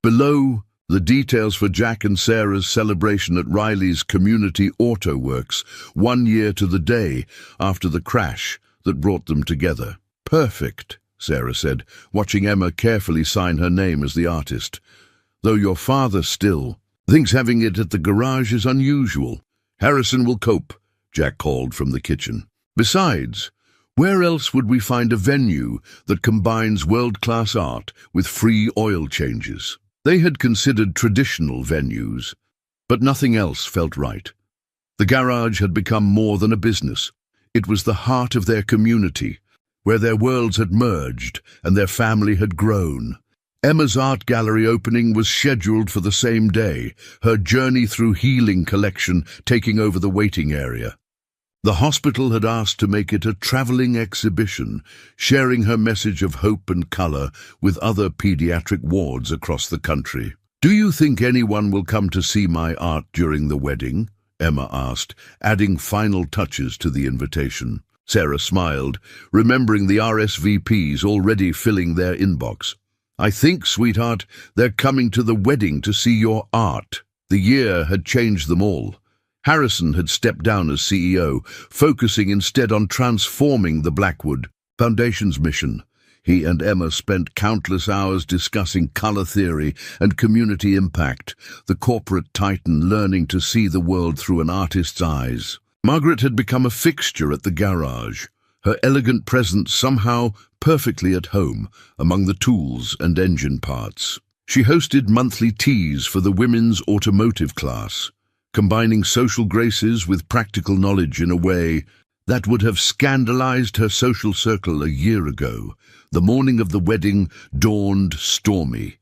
Below, the details for Jack and Sarah's celebration at Riley's Community Auto Works, 1 year to the day after the crash that brought them together. "Perfect," Sarah said, watching Emma carefully sign her name as the artist. "Though your father still thinks having it at the garage is unusual." "Harrison will cope," Jack called from the kitchen. "Besides, where else would we find a venue that combines world-class art with free oil changes?" They had considered traditional venues, but nothing else felt right. The garage had become more than a business. It was the heart of their community, where their worlds had merged and their family had grown. Emma's art gallery opening was scheduled for the same day, her Journey Through Healing collection taking over the waiting area. The hospital had asked to make it a traveling exhibition, sharing her message of hope and color with other pediatric wards across the country. "Do you think anyone will come to see my art during the wedding?" Emma asked, adding final touches to the invitation. Sarah smiled, remembering the RSVPs already filling their inbox. "I think, sweetheart, they're coming to the wedding to see your art." The year had changed them all. Harrison had stepped down as CEO, focusing instead on transforming the Blackwood Foundation's mission. He and Emma spent countless hours discussing color theory and community impact, the corporate titan learning to see the world through an artist's eyes. Margaret had become a fixture at the garage, her elegant presence somehow perfectly at home among the tools and engine parts. She hosted monthly teas for the women's automotive class, combining social graces with practical knowledge in a way that would have scandalized her social circle a year ago. The morning of the wedding dawned stormy.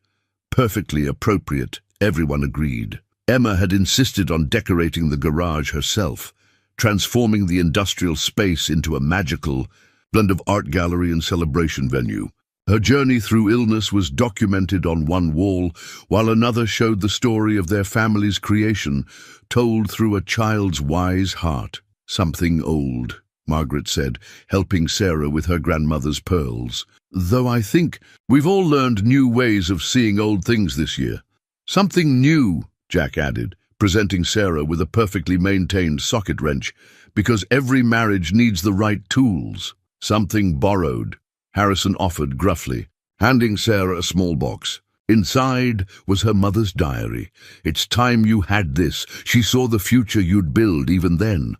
Perfectly appropriate, everyone agreed. Emma had insisted on decorating the garage herself, transforming the industrial space into a magical blend of art gallery and celebration venue. Her journey through illness was documented on one wall, while another showed the story of their family's creation, told through a child's wise heart. "Something old," Margaret said, helping Sarah with her grandmother's pearls. "Though I think we've all learned new ways of seeing old things this year." "Something new," Jack added, presenting Sarah with a perfectly maintained socket wrench, "because every marriage needs the right tools." "Something borrowed," Harrison offered gruffly, handing Sarah a small box. Inside was her mother's diary. "It's time you had this. She saw the future you'd build even then."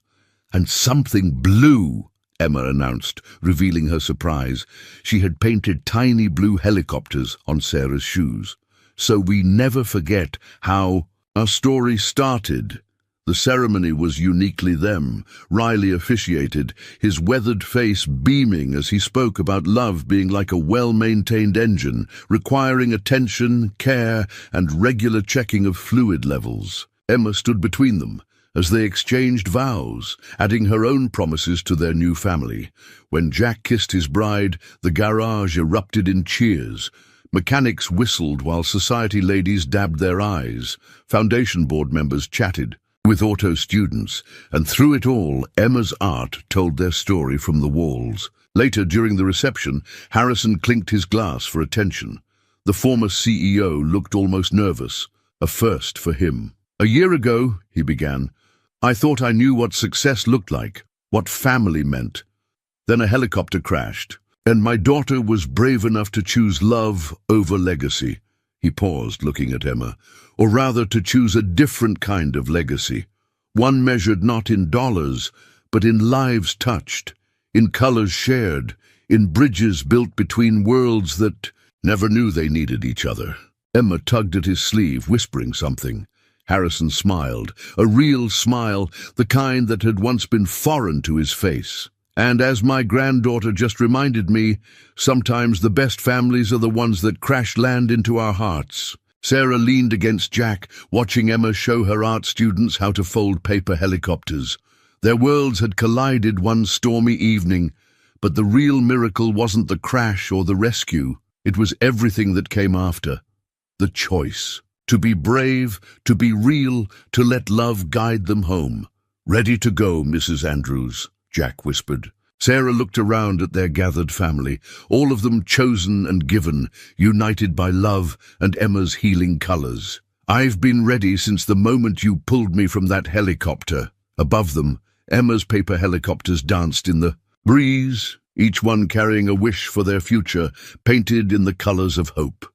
"And something blue," Emma announced, revealing her surprise. She had painted tiny blue helicopters on Sarah's shoes. "So we never forget how our story started." The ceremony was uniquely them. Riley officiated, his weathered face beaming as he spoke about love being like a well-maintained engine, requiring attention, care, and regular checking of fluid levels. Emma stood between them as they exchanged vows, adding her own promises to their new family. When Jack kissed his bride, the garage erupted in cheers. Mechanics whistled while society ladies dabbed their eyes. Foundation board members chatted with auto students, and through it all, Emma's art told their story from the walls. Later, during the reception, Harrison clinked his glass for attention. The former CEO looked almost nervous, a first for him. "A year ago," he began, "I thought I knew what success looked like, what family meant. Then a helicopter crashed, and my daughter was brave enough to choose love over legacy." He paused, looking at Emma. "Or rather, to choose a different kind of legacy. One measured not in dollars, but in lives touched, in colors shared, in bridges built between worlds that never knew they needed each other." Emma tugged at his sleeve, whispering something. Harrison smiled, a real smile, the kind that had once been foreign to his face. "And as my granddaughter just reminded me, sometimes the best families are the ones that crash land into our hearts." Sarah leaned against Jack, watching Emma show her art students how to fold paper helicopters. Their worlds had collided one stormy evening, but the real miracle wasn't the crash or the rescue. It was everything that came after. The choice. To be brave, to be real, to let love guide them home. "Ready to go, Mrs. Andrews," Jack whispered. Sarah looked around at their gathered family, all of them chosen and given, united by love and Emma's healing colors. "I've been ready since the moment you pulled me from that helicopter." Above them, Emma's paper helicopters danced in the breeze, each one carrying a wish for their future, painted in the colors of hope.